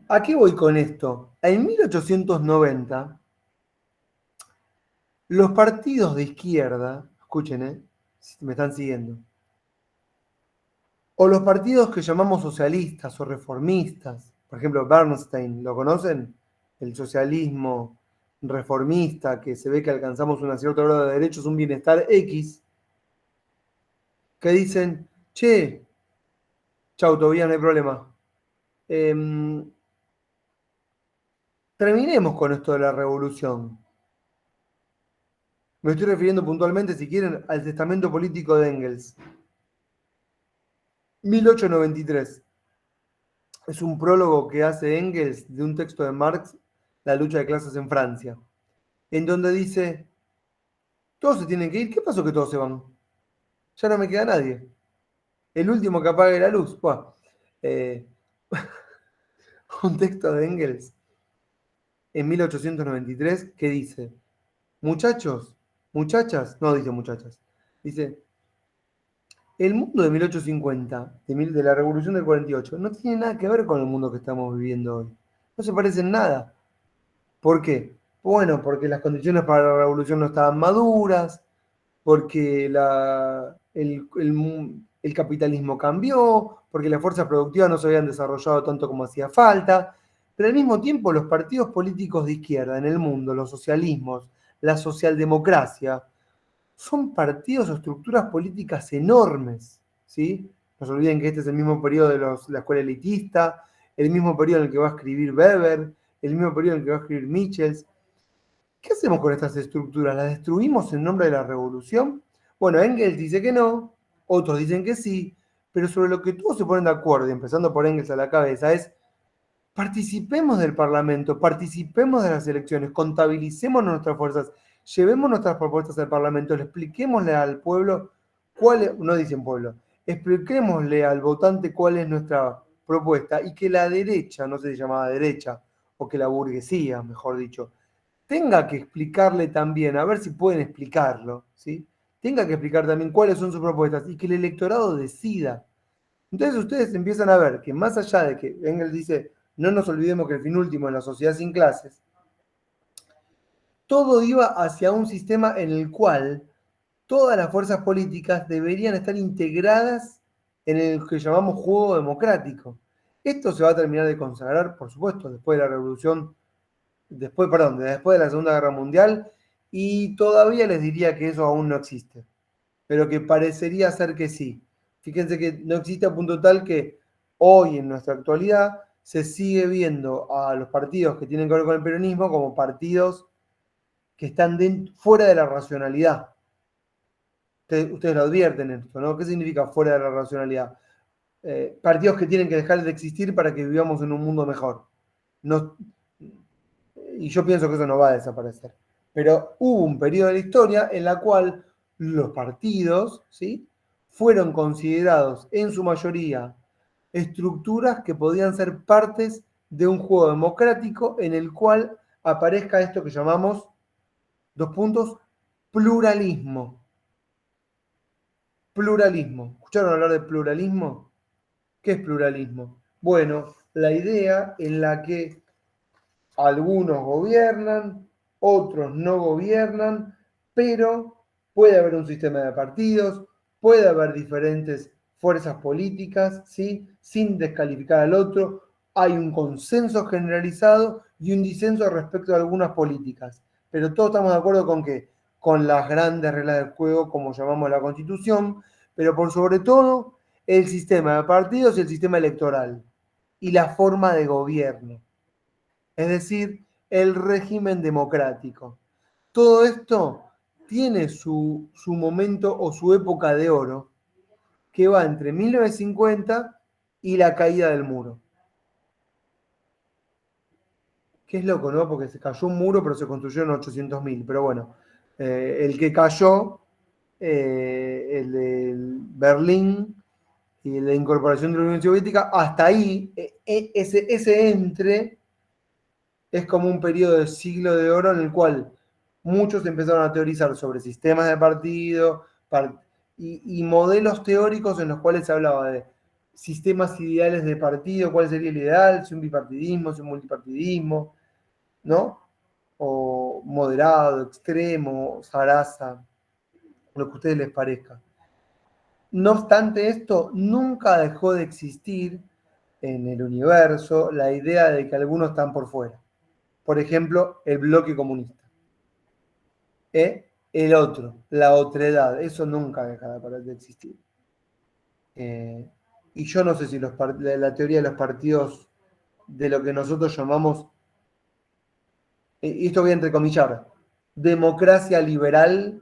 ¿a qué voy con esto? En 1890, los partidos de izquierda, escuchen, si me están siguiendo, o los partidos que llamamos socialistas o reformistas, por ejemplo, Bernstein, ¿lo conocen? El socialismo reformista, que se ve que alcanzamos una cierta grado de derechos, un bienestar X, que dicen, che, chau, todavía no hay problema. Terminemos con esto de la revolución. Me estoy refiriendo puntualmente, si quieren, al testamento político de Engels. 1893. Es un prólogo que hace Engels de un texto de Marx, La lucha de clases en Francia, en donde dice, todos se tienen que ir, ¿qué pasó que todos se van? Ya no me queda nadie. El último que apague la luz. Buah. Un texto de Engels en 1893 que dice, muchachos, muchachas, no dice muchachas, dice, el mundo de 1850, de la revolución del 48, no tiene nada que ver con el mundo que estamos viviendo hoy. No se parece en nada. ¿Por qué? Bueno, porque las condiciones para la revolución no estaban maduras, porque el capitalismo cambió, porque las fuerzas productivas no se habían desarrollado tanto como hacía falta, pero al mismo tiempo los partidos políticos de izquierda en el mundo, los socialismos, la socialdemocracia, son partidos o estructuras políticas enormes, ¿sí? No se olviden que este es el mismo periodo de la escuela elitista, el mismo periodo en el que va a escribir Weber, el mismo periodo en el que va a escribir Michels. ¿Qué hacemos con estas estructuras? ¿Las destruimos en nombre de la revolución? Bueno, Engels dice que no, otros dicen que sí, pero sobre lo que todos se ponen de acuerdo, y empezando por Engels a la cabeza, es participemos del Parlamento, participemos de las elecciones, contabilicemos nuestras fuerzas, llevemos nuestras propuestas al Parlamento, le expliquémosle al pueblo no dicen pueblo, expliquémosle al votante cuál es nuestra propuesta y que la derecha, no sé si llamaba derecha, o que la burguesía, mejor dicho, tenga que explicarle también, a ver si pueden explicarlo, ¿sí? Tenga que explicar también cuáles son sus propuestas y que el electorado decida. Entonces ustedes empiezan a ver que más allá de que Engels dice, no nos olvidemos que el fin último es la sociedad sin clases, todo iba hacia un sistema en el cual todas las fuerzas políticas deberían estar integradas en el que llamamos juego democrático. Esto se va a terminar de consagrar, por supuesto, después de la revolución, después de la Segunda Guerra Mundial, y todavía les diría que eso aún no existe, pero que parecería ser que sí. Fíjense que no existe a punto tal que hoy, en nuestra actualidad, se sigue viendo a los partidos que tienen que ver con el peronismo como partidos que están fuera de la racionalidad. Ustedes lo advierten esto, ¿no? ¿Qué significa fuera de la racionalidad? Partidos que tienen que dejar de existir para que vivamos en un mundo mejor. No, y yo pienso que eso no va a desaparecer. Pero hubo un periodo de la historia en la cual los partidos, ¿sí?, fueron considerados en su mayoría estructuras que podían ser partes de un juego democrático en el cual aparezca esto que llamamos, dos puntos, pluralismo. Pluralismo. ¿Escucharon hablar de pluralismo? ¿Qué es pluralismo? Bueno, la idea en la que algunos gobiernan, otros no gobiernan, pero puede haber un sistema de partidos, puede haber diferentes fuerzas políticas, ¿sí? Sin descalificar al otro. Hay un consenso generalizado y un disenso respecto de algunas políticas. Pero todos estamos de acuerdo con que con las grandes reglas del juego, como llamamos la Constitución, pero por sobre todo el sistema de partidos y el sistema electoral y la forma de gobierno, es decir, el régimen democrático. Todo esto tiene su momento o su época de oro, que va entre 1950 y la caída del muro. Que es loco, ¿no? Porque se cayó un muro, pero se construyeron 800.000. Pero bueno, el que cayó, el de Berlín y la incorporación de la Unión Soviética, hasta ahí, ese entre es como un periodo de siglo de oro en el cual muchos empezaron a teorizar sobre sistemas de partido y modelos teóricos en los cuales se hablaba de sistemas ideales de partido, cuál sería el ideal, si un bipartidismo, si un multipartidismo, ¿no? O moderado, extremo, zaraza, lo que a ustedes les parezca. No obstante esto, nunca dejó de existir en el universo la idea de que algunos están por fuera. Por ejemplo, el bloque comunista. El otro, la otredad, eso nunca dejará de existir. Y yo no sé si la teoría de los partidos de lo que nosotros llamamos, y esto voy a entrecomillar, democracia liberal,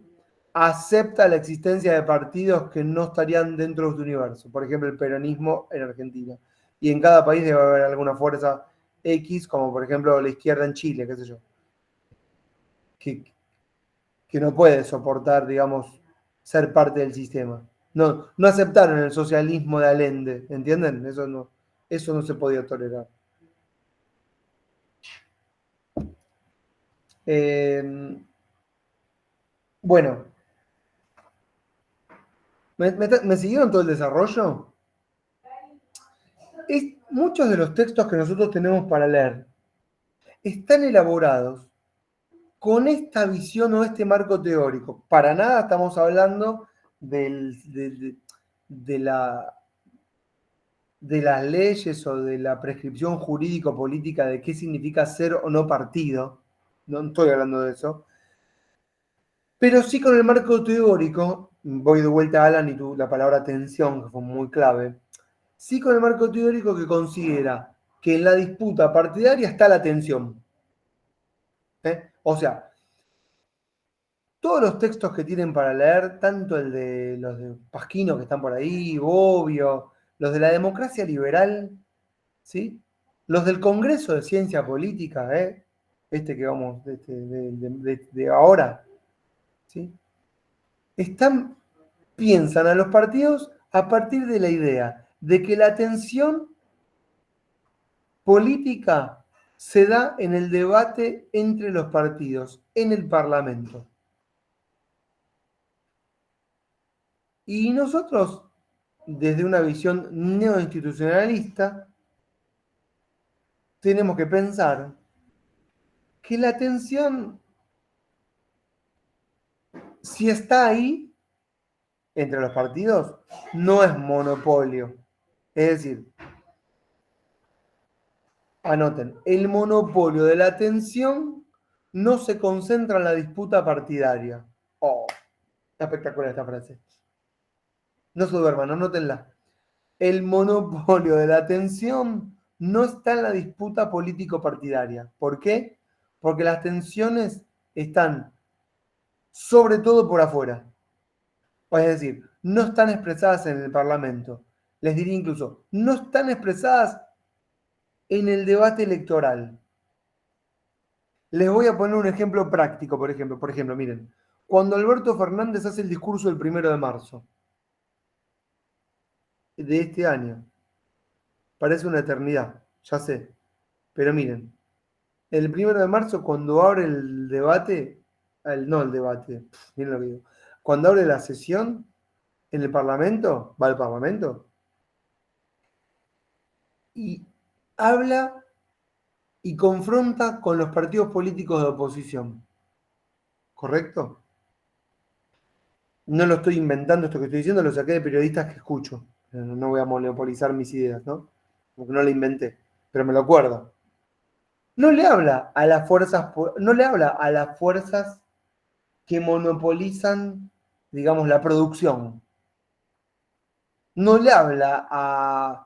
acepta la existencia de partidos que no estarían dentro de este universo. Por ejemplo, el peronismo en Argentina. Y en cada país debe haber alguna fuerza X, como por ejemplo la izquierda en Chile, qué sé yo. Que no puede soportar, digamos, ser parte del sistema. No aceptaron el socialismo de Allende, ¿entienden? Eso no se podía tolerar. Bueno, ¿me siguieron todo el desarrollo? Muchos de los textos que nosotros tenemos para leer están elaborados con esta visión o este marco teórico. Para nada estamos hablando de las leyes o de la prescripción jurídico-política de qué significa ser o no partido. No estoy hablando de eso. Pero sí con el marco teórico, voy de vuelta a Alan y la palabra tensión, que fue muy clave. Sí con el marco teórico que considera que en la disputa partidaria está la tensión. O sea, todos los textos que tienen para leer, tanto los de Pasquino que están por ahí, Bobbio, los de la democracia liberal, ¿sí? Los del Congreso de Ciencia Política, que vamos de ahora, ¿sí? Piensan a los partidos a partir de la idea de que la tensión política se da en el debate entre los partidos, en el Parlamento. Y nosotros, desde una visión neoinstitucionalista, tenemos que pensar que la tensión, si está ahí, entre los partidos, no es monopolio. Es decir, anoten, el monopolio de la tensión no se concentra en la disputa partidaria. Oh, espectacular esta frase. No se duerman, anótenla. El monopolio de la tensión no está en la disputa político-partidaria. ¿Por qué? Porque las tensiones están sobre todo por afuera. Es decir, no están expresadas en el Parlamento. Les diría incluso, no están expresadas en el debate electoral. Les voy a poner un ejemplo práctico, por ejemplo, miren, cuando Alberto Fernández hace el discurso del 1 de marzo de este año, parece una eternidad, ya sé, pero miren, el 1 de marzo cuando abre el debate, miren lo que digo, cuando abre la sesión en el Parlamento, va al Parlamento, y habla y confronta con los partidos políticos de oposición. ¿Correcto? no lo estoy inventando esto que estoy diciendo, lo saqué de periodistas que escucho. No voy a monopolizar mis ideas, ¿no? Porque no lo inventé, pero me lo acuerdo. No le habla a las fuerzas, no le habla a las fuerzas que monopolizan, digamos, la producción. No le habla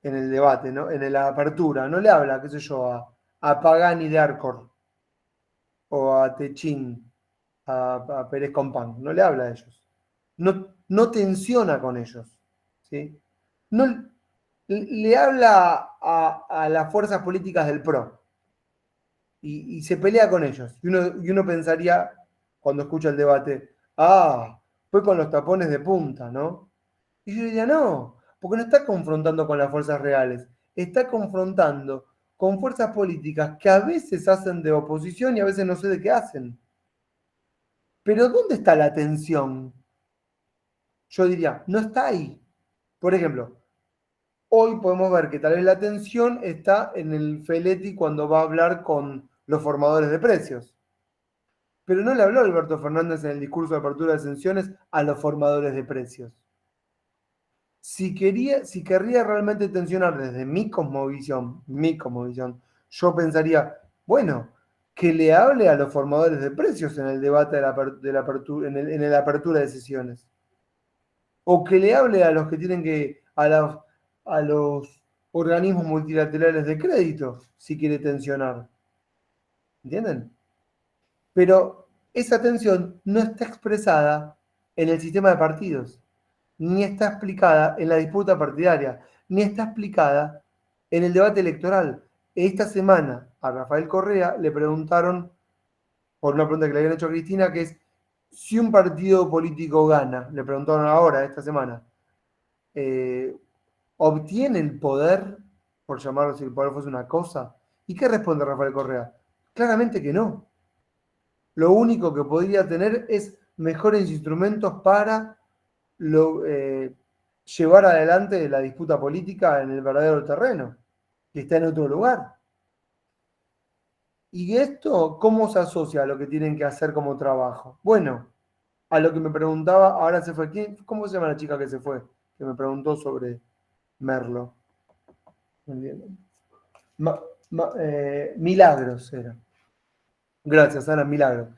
en el debate, ¿no? En la apertura, no le habla, qué sé yo, a Pagani de Arcor o a Techín, a Pérez Compán, no le habla a ellos. No tensiona con ellos, ¿sí? No, le habla a las fuerzas políticas del PRO y se pelea con ellos. Y uno pensaría, cuando escucha el debate, fue con los tapones de punta, ¿no? Y yo diría, no, porque no está confrontando con las fuerzas reales, está confrontando con fuerzas políticas que a veces hacen de oposición y a veces no sé de qué hacen. Pero ¿dónde está la tensión? Yo diría, no está ahí. Por ejemplo, hoy podemos ver que tal vez la tensión está en el Feletti cuando va a hablar con los formadores de precios. Pero no le habló Alberto Fernández en el discurso de apertura de sanciones a los formadores de precios. Si querría realmente tensionar desde mi cosmovisión, yo pensaría, bueno, que le hable a los formadores de precios en el debate de la apertura, en la apertura de sesiones. O que le hable a los que tienen a los organismos multilaterales de crédito, si quiere tensionar. ¿Entienden? Pero esa tensión no está expresada en el sistema de partidos, ni está explicada en la disputa partidaria, ni está explicada en el debate electoral. Esta semana a Rafael Correa le preguntaron, por una pregunta que le habían hecho a Cristina, que es, si un partido político gana, le preguntaron ahora, esta semana, ¿obtiene el poder, por llamarlo si el poder fuese una cosa? ¿Y qué responde Rafael Correa? Claramente que no. Lo único que podría tener es mejores instrumentos para llevar adelante la disputa política en el verdadero terreno, que está en otro lugar. ¿Y esto cómo se asocia a lo que tienen que hacer como trabajo? Bueno, a lo que me preguntaba, ahora se fue, ¿cómo se llama la chica que se fue? Que me preguntó sobre Merlo. Milagros era. Gracias, Ana, Milagros.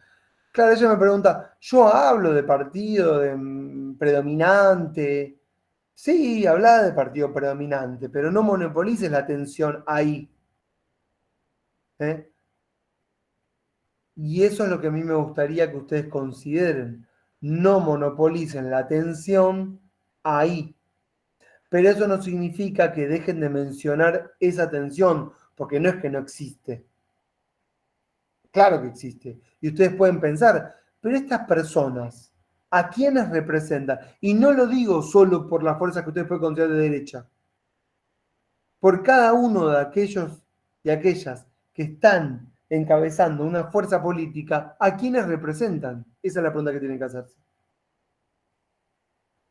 Claro, ella me pregunta, yo hablo de partido predominante. Sí, habla de partido predominante, pero no monopolices la atención ahí. ¿Eh? Y eso es lo que a mí me gustaría que ustedes consideren. No monopolicen la atención ahí. Pero eso no significa que dejen de mencionar esa atención, porque no es que no existe. Claro que existe. Y ustedes pueden pensar, pero estas personas, ¿a quiénes representan? Y no lo digo solo por las fuerzas que ustedes pueden considerar de derecha. Por cada uno de aquellos y aquellas que están encabezando una fuerza política, ¿a quiénes representan? Esa es la pregunta que tienen que hacerse.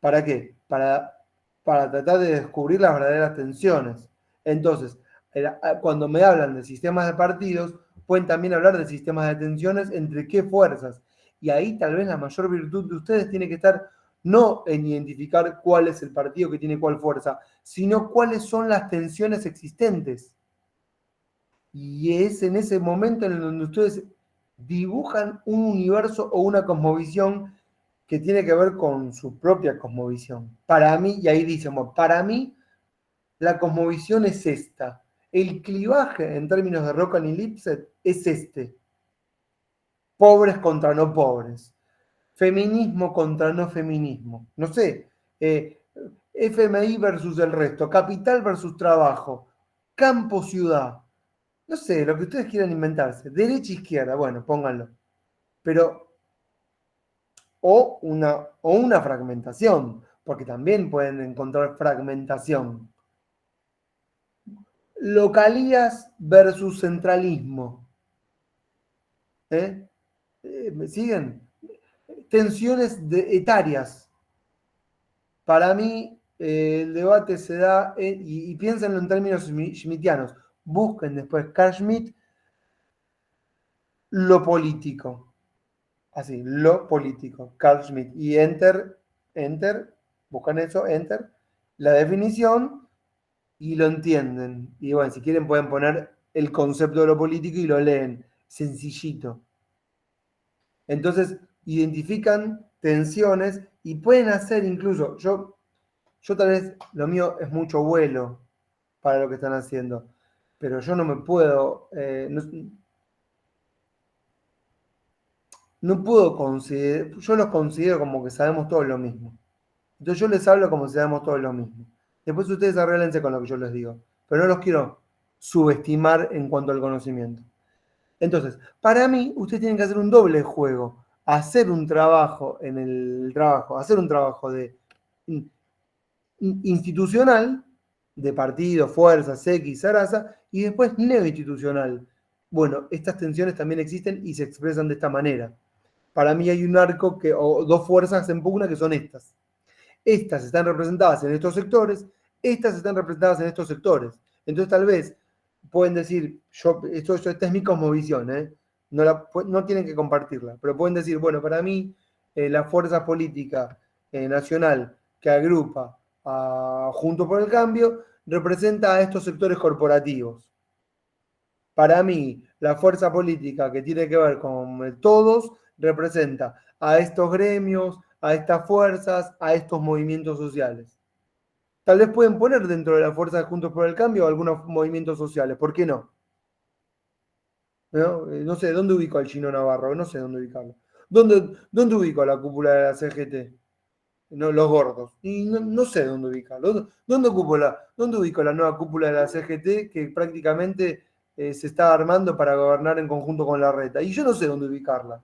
¿Para qué? Para tratar de descubrir las verdaderas tensiones. Entonces, cuando me hablan de sistemas de partidos, pueden también hablar de sistemas de tensiones entre qué fuerzas. Y ahí tal vez la mayor virtud de ustedes tiene que estar no en identificar cuál es el partido que tiene cuál fuerza, sino cuáles son las tensiones existentes. Y es en ese momento en donde ustedes dibujan un universo o una cosmovisión que tiene que ver con su propia cosmovisión. Para mí, y ahí dicen, bueno, para mí la cosmovisión es esta. El clivaje en términos de Rockham y Lipset es este. Pobres contra no pobres. Feminismo contra no feminismo. No sé, FMI versus el resto. Capital versus trabajo. Campo-ciudad. No sé, lo que ustedes quieran inventarse. Derecha-izquierda, bueno, pónganlo. Pero o una fragmentación, porque también pueden encontrar fragmentación. Localías versus centralismo. ¿Me siguen? Tensiones etarias. Para mí, el debate se da, y piénsenlo en términos schmittianos. Busquen después Carl Schmitt, lo político. así, lo político, Carl Schmitt. Y enter, buscan eso, enter, la definición y lo entienden. Y bueno, si quieren pueden poner el concepto de lo político y lo leen, sencillito. Entonces, identifican tensiones y pueden hacer incluso, yo tal vez lo mío es mucho vuelo para lo que están haciendo, pero yo no me puedo, no puedo considerar, yo los considero como que sabemos todos lo mismo. Entonces yo les hablo como si sabemos todos lo mismo. Después ustedes arréglense con lo que yo les digo, pero no los quiero subestimar en cuanto al conocimiento. Entonces, para mí, ustedes tienen que hacer un doble juego. Hacer un trabajo en el trabajo, hacer un trabajo de institucional, de partido, fuerzas, X, Sarasa, y después neoinstitucional. Bueno, estas tensiones también existen y se expresan de esta manera. Para mí hay un arco o dos fuerzas en pugna que son estas. Estas están representadas en estos sectores, estas están representadas en estos sectores. Entonces tal vez pueden decir, esta es mi cosmovisión, no tienen que compartirla, pero pueden decir, bueno, para mí la fuerza política nacional que agrupa a Juntos por el Cambio representa a estos sectores corporativos. Para mí, la fuerza política que tiene que ver con todos representa a estos gremios, a estas fuerzas, a estos movimientos sociales. Tal vez pueden poner dentro de la fuerza de Juntos por el Cambio algunos movimientos sociales, ¿por qué no? No sé, ¿dónde ubico al Chino Navarro? No sé dónde ubicarlo. ¿Dónde ubico a la cúpula de la CGT? No, los gordos. Y no sé dónde ubicarlo. ¿Dónde ubico la nueva cúpula de la CGT que prácticamente se está armando para gobernar en conjunto con la reta? Y yo no sé dónde ubicarla.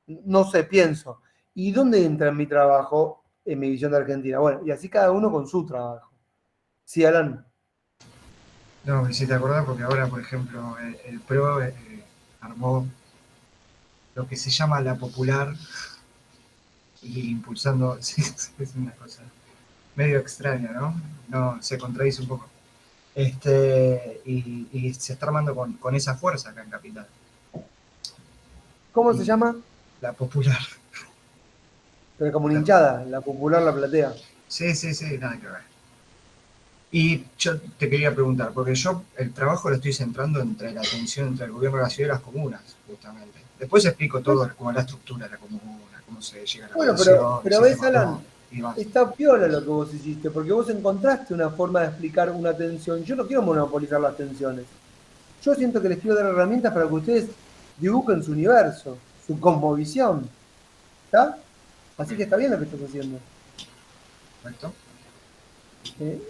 No sé, pienso. ¿Y dónde entra en mi trabajo, en mi visión de Argentina? Bueno, y así cada uno con su trabajo. Sí, Alan. No, me hiciste acordar porque ahora, por ejemplo, el PRO armó lo que se llama la popular y impulsando, sí, es una cosa medio extraña, ¿no? No, se contradice un poco. Y se está armando con esa fuerza acá en Capital. ¿Cómo se llama? La popular. Pero como una hinchada, la popular, la platea. Sí, nada que ver. Y yo te quería preguntar, porque yo el trabajo lo estoy centrando entre la tensión entre el gobierno de la ciudad y las comunas, justamente. Después explico todo, como la estructura de la comuna, cómo se llega a la bueno, pero ves, Alan, está piola lo que vos hiciste, porque vos encontraste una forma de explicar una tensión. Yo no quiero monopolizar las tensiones. Yo siento que les quiero dar herramientas para que ustedes dibujen su universo, su cosmovisión. ¿Está? Así que está bien lo que estás haciendo. Perfecto.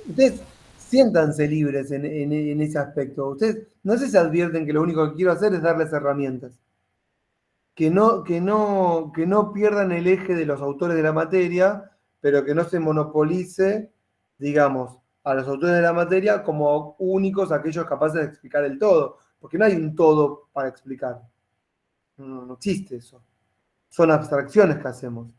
Ustedes siéntanse libres en ese aspecto. Ustedes no sé si advierten que lo único que quiero hacer es darles herramientas. Que no pierdan el eje de los autores de la materia, pero que no se monopolice, digamos, a los autores de la materia como únicos aquellos capaces de explicar el todo. Porque no hay un todo para explicar. No existe eso. Son abstracciones que hacemos.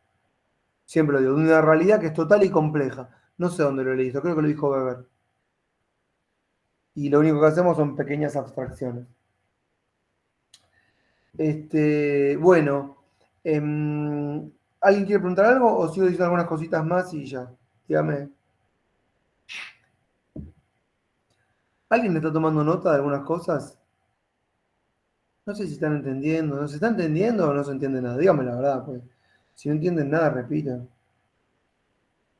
Siempre lo digo, de una realidad que es total y compleja. No sé dónde lo leí, esto creo que lo dijo Weber. Y lo único que hacemos son pequeñas abstracciones. Bueno, ¿alguien quiere preguntar algo o sigo diciendo algunas cositas más y ya? Dígame. ¿Alguien está tomando nota de algunas cosas? No sé si están entendiendo. ¿No se está entendiendo o no se entiende nada? Dígame la verdad, pues. Si no entienden nada, repitan.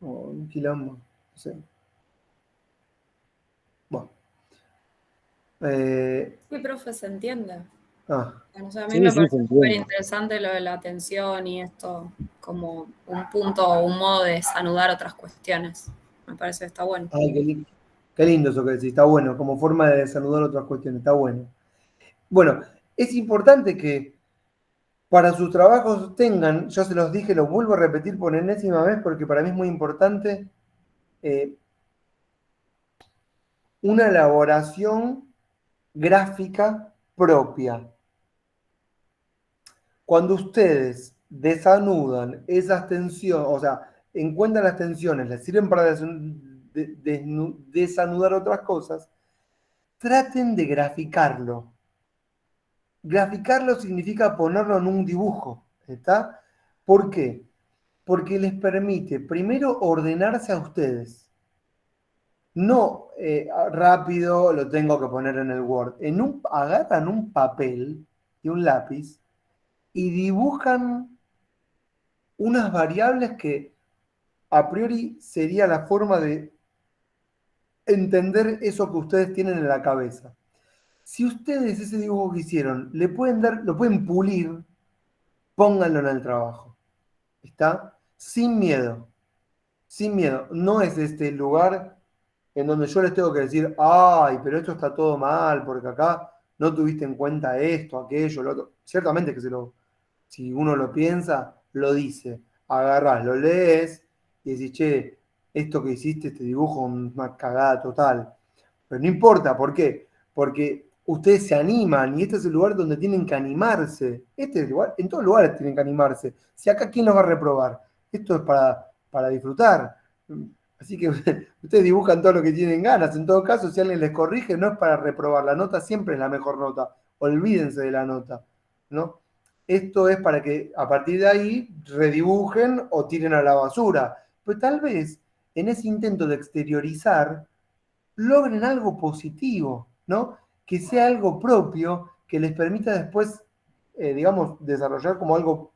Un quilombo. No sé. Bueno. Sí, profe, se entiende. Ah. O sea, a mí me parece súper interesante lo de la atención y esto como un punto o un modo de desanudar otras cuestiones. Me parece que está bueno. Ay, qué lindo eso que decís, está bueno, como forma de desanudar otras cuestiones, está bueno. Bueno, es importante que para sus trabajos tengan, yo se los dije, los vuelvo a repetir por enésima vez porque para mí es muy importante, una elaboración gráfica propia. Cuando ustedes desanudan esas tensiones, o sea, encuentran las tensiones, les sirven para desanudar otras cosas, traten de graficarlo. Graficarlo significa ponerlo en un dibujo, ¿Está? ¿Por qué? Porque les permite primero ordenarse a ustedes. No rápido lo tengo que poner en el Word. Agarran un papel y un lápiz y dibujan unas variables que a priori sería la forma de entender eso que ustedes tienen en la cabeza. Si ustedes ese dibujo que hicieron le pueden dar, lo pueden pulir, pónganlo en el trabajo. ¿Está? Sin miedo. Sin miedo. No es este lugar en donde yo les tengo que decir, ay, pero esto está todo mal, porque acá no tuviste en cuenta esto, aquello, lo otro. Ciertamente que si uno lo piensa, lo dice. Agarrás, lo lees y decís, che, esto que hiciste, este dibujo, una cagada total. Pero no importa, ¿por qué? Porque ustedes se animan y este es el lugar donde tienen que animarse. Este es el lugar, en todos lugares tienen que animarse. Si acá, ¿quién los va a reprobar? Esto es para disfrutar. Así que ustedes dibujan todo lo que tienen ganas. En todo caso, si alguien les corrige, no es para reprobar. La nota siempre es la mejor nota. Olvídense de la nota, ¿no? Esto es para que a partir de ahí redibujen o tiren a la basura. Pues tal vez en ese intento de exteriorizar logren algo positivo, ¿no? Que sea algo propio que les permita después, digamos, desarrollar como algo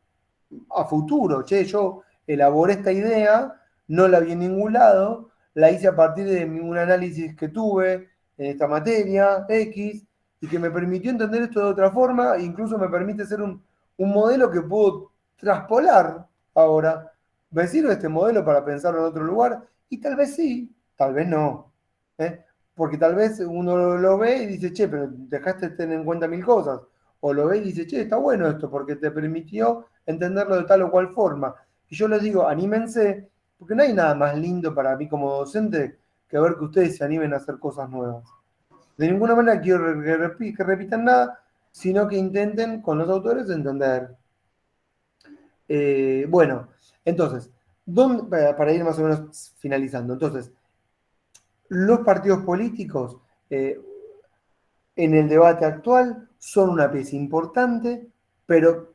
a futuro. Che, yo elaboré esta idea, no la vi en ningún lado, la hice a partir de un análisis que tuve en esta materia, X, y que me permitió entender esto de otra forma, e incluso me permite ser un modelo que puedo traspolar ahora. ¿Me sirve este modelo para pensarlo en otro lugar? Y tal vez sí, tal vez no. ¿Eh? Porque tal vez uno lo ve y dice, che, pero dejaste de tener en cuenta mil cosas. O lo ve y dice, che, está bueno esto, porque te permitió entenderlo de tal o cual forma. Y yo les digo, anímense, porque no hay nada más lindo para mí como docente que ver que ustedes se animen a hacer cosas nuevas. De ninguna manera quiero que repitan nada, sino que intenten con los autores entender. Bueno, entonces, para ir más o menos finalizando, entonces, los partidos políticos en el debate actual son una pieza importante, pero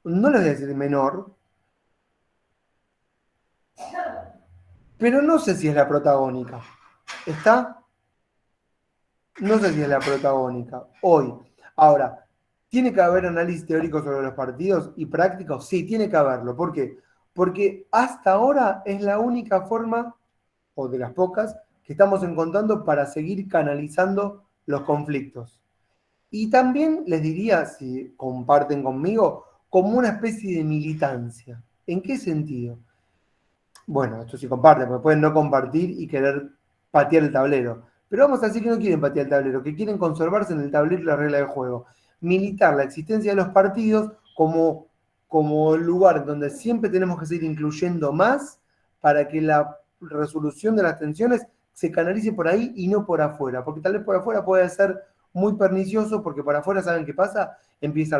no les voy a decir menor, pero no sé si es la protagónica. ¿Está? No sé si es la protagónica hoy. Ahora, ¿tiene que haber análisis teórico sobre los partidos y prácticos? Sí, tiene que haberlo. ¿Por qué? Porque hasta ahora es la única forma, o de las pocas, que estamos encontrando para seguir canalizando los conflictos. Y también les diría, si comparten conmigo, como una especie de militancia. ¿En qué sentido? Bueno, esto sí comparten, porque pueden no compartir y querer patear el tablero. Pero vamos a decir que no quieren patear el tablero, que quieren conservarse en el tablero y la regla del juego. Militar la existencia de los partidos como el lugar donde siempre tenemos que seguir incluyendo más para que la resolución de las tensiones se canalice por ahí y no por afuera. Porque tal vez por afuera puede ser muy pernicioso, porque por afuera, ¿saben qué pasa? Empieza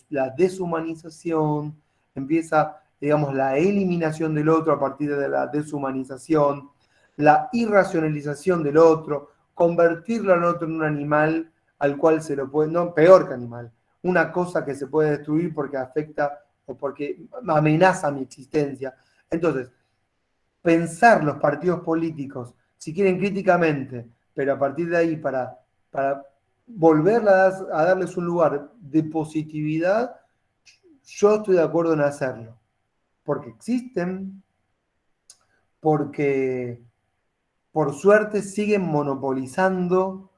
la deshumanización, empieza, digamos, la eliminación del otro a partir de la deshumanización, la irracionalización del otro, convertirlo al otro en un animal al cual se lo puede, no, peor que animal, una cosa que se puede destruir porque afecta o porque amenaza mi existencia. Entonces, pensar los partidos políticos, si quieren críticamente, pero a partir de ahí para volver a darles un lugar de positividad, yo estoy de acuerdo en hacerlo. Porque existen, porque por suerte siguen monopolizando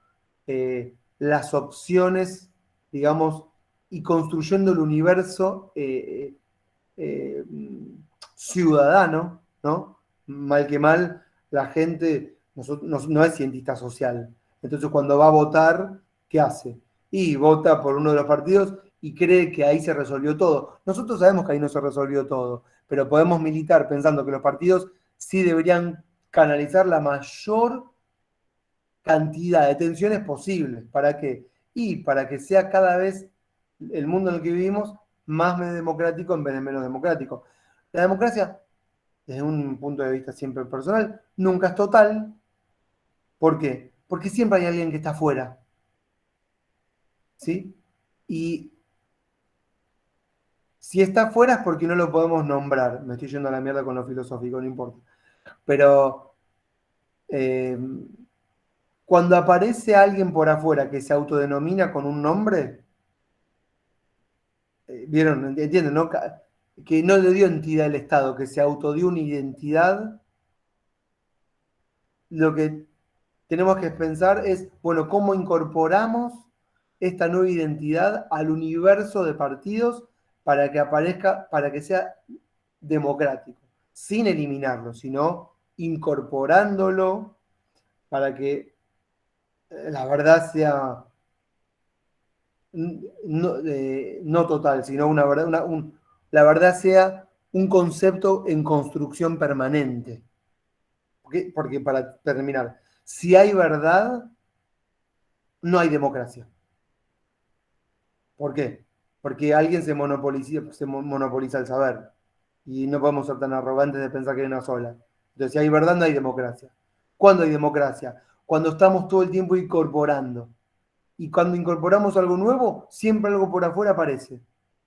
las opciones, digamos, y construyendo el universo ciudadano, ¿no? Mal que mal, la gente no es cientista social. Entonces, cuando va a votar, ¿qué hace? Y vota por uno de los partidos y cree que ahí se resolvió todo. Nosotros sabemos que ahí no se resolvió todo, pero podemos militar pensando que los partidos sí deberían canalizar la mayor cantidad de tensiones posibles. ¿Para qué? Y para que sea cada vez el mundo en el que vivimos más democrático en vez de menos democrático. La democracia, desde un punto de vista siempre personal, nunca es total. ¿Por qué? Porque siempre hay alguien que está afuera. ¿Sí? Y Si está fuera es porque no lo podemos nombrar. Me estoy yendo a la mierda con lo filosófico, no importa. Pero cuando aparece alguien por afuera que se autodenomina con un nombre, ¿vieron? ¿Entienden? ¿No? Que no le dio entidad al Estado, que se autodió una identidad. Lo que tenemos que pensar es, bueno, ¿cómo incorporamos esta nueva identidad al universo de partidos para que aparezca, para que sea democrático? Sin eliminarlo, sino incorporándolo para que la verdad sea no total, sino una verdad, la verdad sea un concepto en construcción permanente. Porque para terminar, si hay verdad, no hay democracia. ¿Por qué? Porque alguien se monopoliza el saber. Y no podemos ser tan arrogantes de pensar que hay una sola. Entonces, si hay verdad, no hay democracia. ¿Cuándo hay democracia? Cuando estamos todo el tiempo incorporando. Y cuando incorporamos algo nuevo, siempre algo por afuera aparece.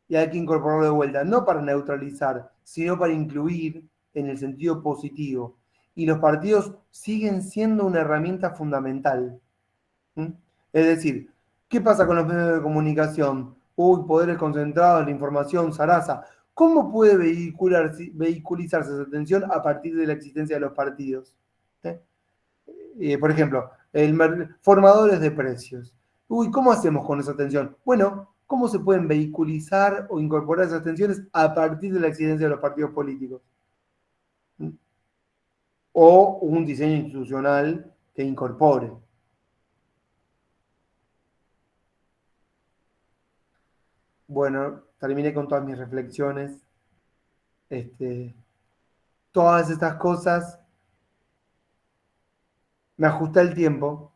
Y hay que incorporarlo de vuelta, no para neutralizar, sino para incluir en el sentido positivo. Y los partidos siguen siendo una herramienta fundamental. Es decir, ¿qué pasa con los medios de comunicación? Poderes concentrados, la información, zaraza. ¿Cómo puede vehiculizarse esa atención a partir de la existencia de los partidos? Por ejemplo, formadores de precios. ¿Cómo hacemos con esa atención? Bueno, ¿cómo se pueden vehiculizar o incorporar esas tensiones a partir de la existencia de los partidos políticos? O un diseño institucional que incorpore. Bueno, terminé con todas mis reflexiones. Todas estas cosas, me ajusté el tiempo,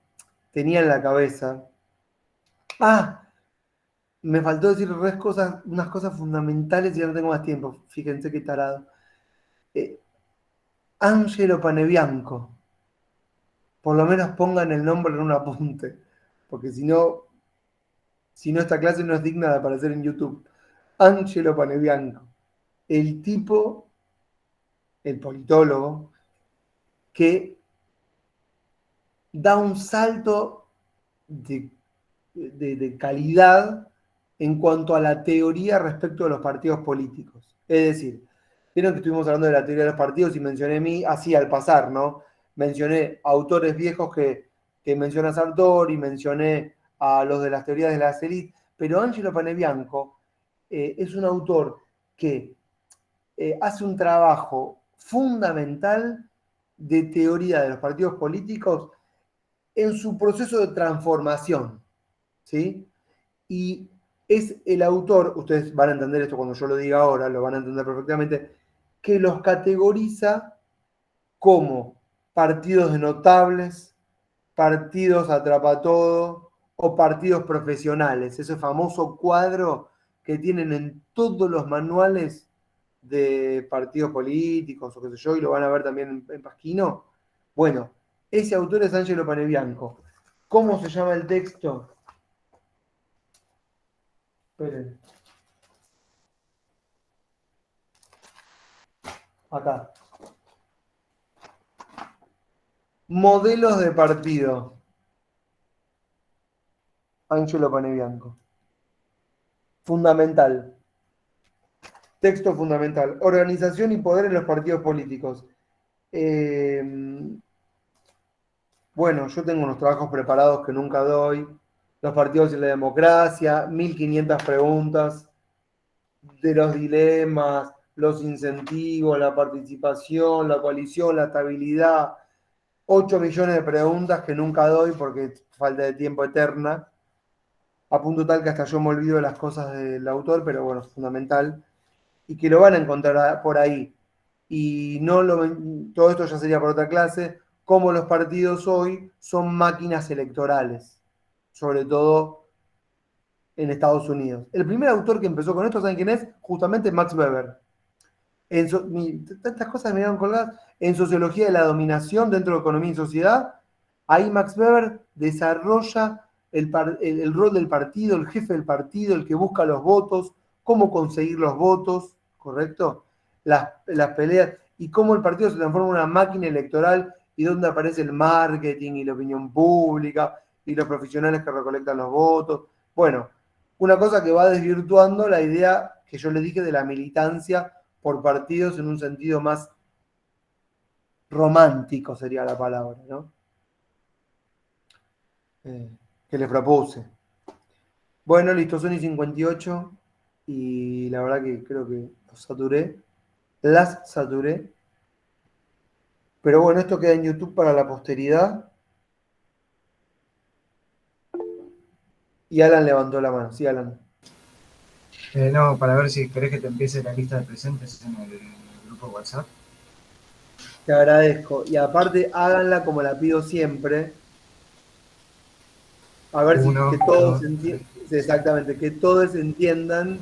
tenía en la cabeza. Me faltó decir unas cosas fundamentales y ya no tengo más tiempo. Fíjense qué tarado. Angelo Panebianco. Por lo menos pongan el nombre en un apunte, porque si no esta clase no es digna de aparecer en YouTube. Angelo Panebianco. El tipo, el politólogo, que da un salto de calidad en cuanto a la teoría respecto de los partidos políticos. Es decir, vieron que estuvimos hablando de la teoría de los partidos y mencioné así al pasar, ¿no? Mencioné autores viejos que menciona Sartori, mencioné a los de las teorías de las élites, pero Angelo Panebianco es un autor que hace un trabajo fundamental de teoría de los partidos políticos en su proceso de transformación, ¿sí? Y es el autor, ustedes van a entender esto cuando yo lo diga ahora, lo van a entender perfectamente, que los categoriza como partidos de notables, partidos atrapatodo o partidos profesionales. Ese famoso cuadro que tienen en todos los manuales de partidos políticos o qué sé yo, y lo van a ver también en Pasquino. Bueno, ese autor es Angelo Panebianco. ¿Cómo se llama el texto? Esperen. Acá. Modelos de partido. Angelo Panebianco. Fundamental. Texto fundamental. Organización y poder en los partidos políticos. Bueno, yo tengo unos trabajos preparados que nunca doy. Los partidos y la democracia, 1500 preguntas de los dilemas, los incentivos, la participación, la coalición, la estabilidad. 8 millones de preguntas que nunca doy porque falta de tiempo eterna. A punto tal que hasta yo me olvido de las cosas del autor, pero bueno, es fundamental. Y que lo van a encontrar por ahí. Y todo esto ya sería por otra clase, cómo los partidos hoy son máquinas electorales, sobre todo en Estados Unidos. El primer autor que empezó con esto, ¿saben quién es? Justamente Max Weber. Tantas cosas me dieron colgadas. En Sociología de la Dominación dentro de Economía y Sociedad, ahí Max Weber desarrolla el rol del partido, el jefe del partido, el que busca los votos, cómo conseguir los votos, ¿correcto? Las peleas y cómo el partido se transforma en una máquina electoral y dónde aparece el marketing y la opinión pública y los profesionales que recolectan los votos. Bueno, una cosa que va desvirtuando la idea que yo le dije de la militancia por partidos en un sentido más romántico sería la palabra, ¿no? Que le propuse. Bueno, listo, son y 58 y la verdad que creo que los saturé, las saturé. Pero bueno, esto queda en YouTube para la posteridad. Y Alan levantó la mano. Sí, Alan. No, para ver si querés que te empiece la lista de presentes en el grupo WhatsApp. Te agradezco. Y aparte, háganla como la pido siempre. A ver Uno, si que todos dos, entiendan. Exactamente, que todos entiendan,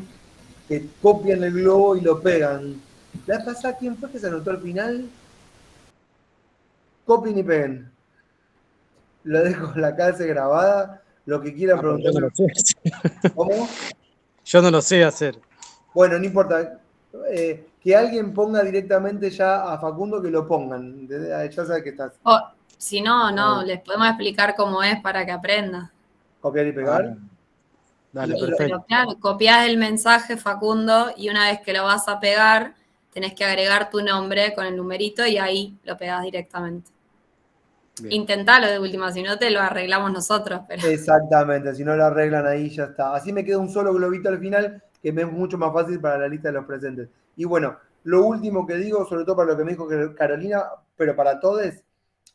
que copian el globo y lo pegan. ¿La pasada quién fue que se anotó al final? Copien y peguen. Lo dejo en la clase grabada. Lo que quieran Pero yo no preguntar. lo sé. ¿Cómo? Yo no lo sé hacer. Bueno, no importa. Que alguien ponga directamente ya a Facundo, que lo pongan. Ya sabes que estás. O, si no, les podemos explicar cómo es para que aprenda. Copiar y pegar. Dale, Pero- perfecto. Pero claro, copias el mensaje, Facundo, y una vez que lo vas a pegar, tenés que agregar tu nombre con el numerito y ahí lo pegás directamente. Bien. Intentalo de última, si no te lo arreglamos nosotros. Pero Exactamente, si no lo arreglan ahí ya está. Así me queda un solo globito al final, que me es mucho más fácil para la lista de los presentes. Y bueno, lo último que digo, sobre todo para lo que me dijo Carolina, pero para todos,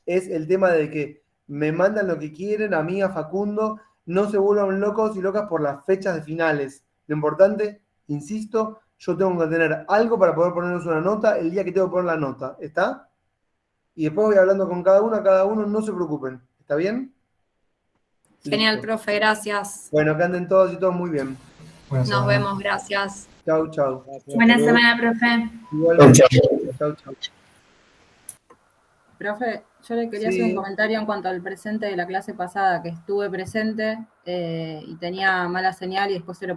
es el tema de que me mandan lo que quieren, a mí, a Facundo, no se vuelvan locos y locas por las fechas de finales. Lo importante, insisto, yo tengo que tener algo para poder ponernos una nota el día que tengo que poner la nota, ¿está? Y después voy hablando con cada uno, no se preocupen, ¿está bien? genial, Listo. profe, gracias. Bueno, que anden todos y todos muy bien. Buena Nos semana. vemos, gracias. Chau, chau. Buena semana, profe. Igualmente. Chau, chau. Profe, yo le quería Sí. hacer un comentario en cuanto al presente de la clase pasada, que estuve presente y tenía mala señal y después se lo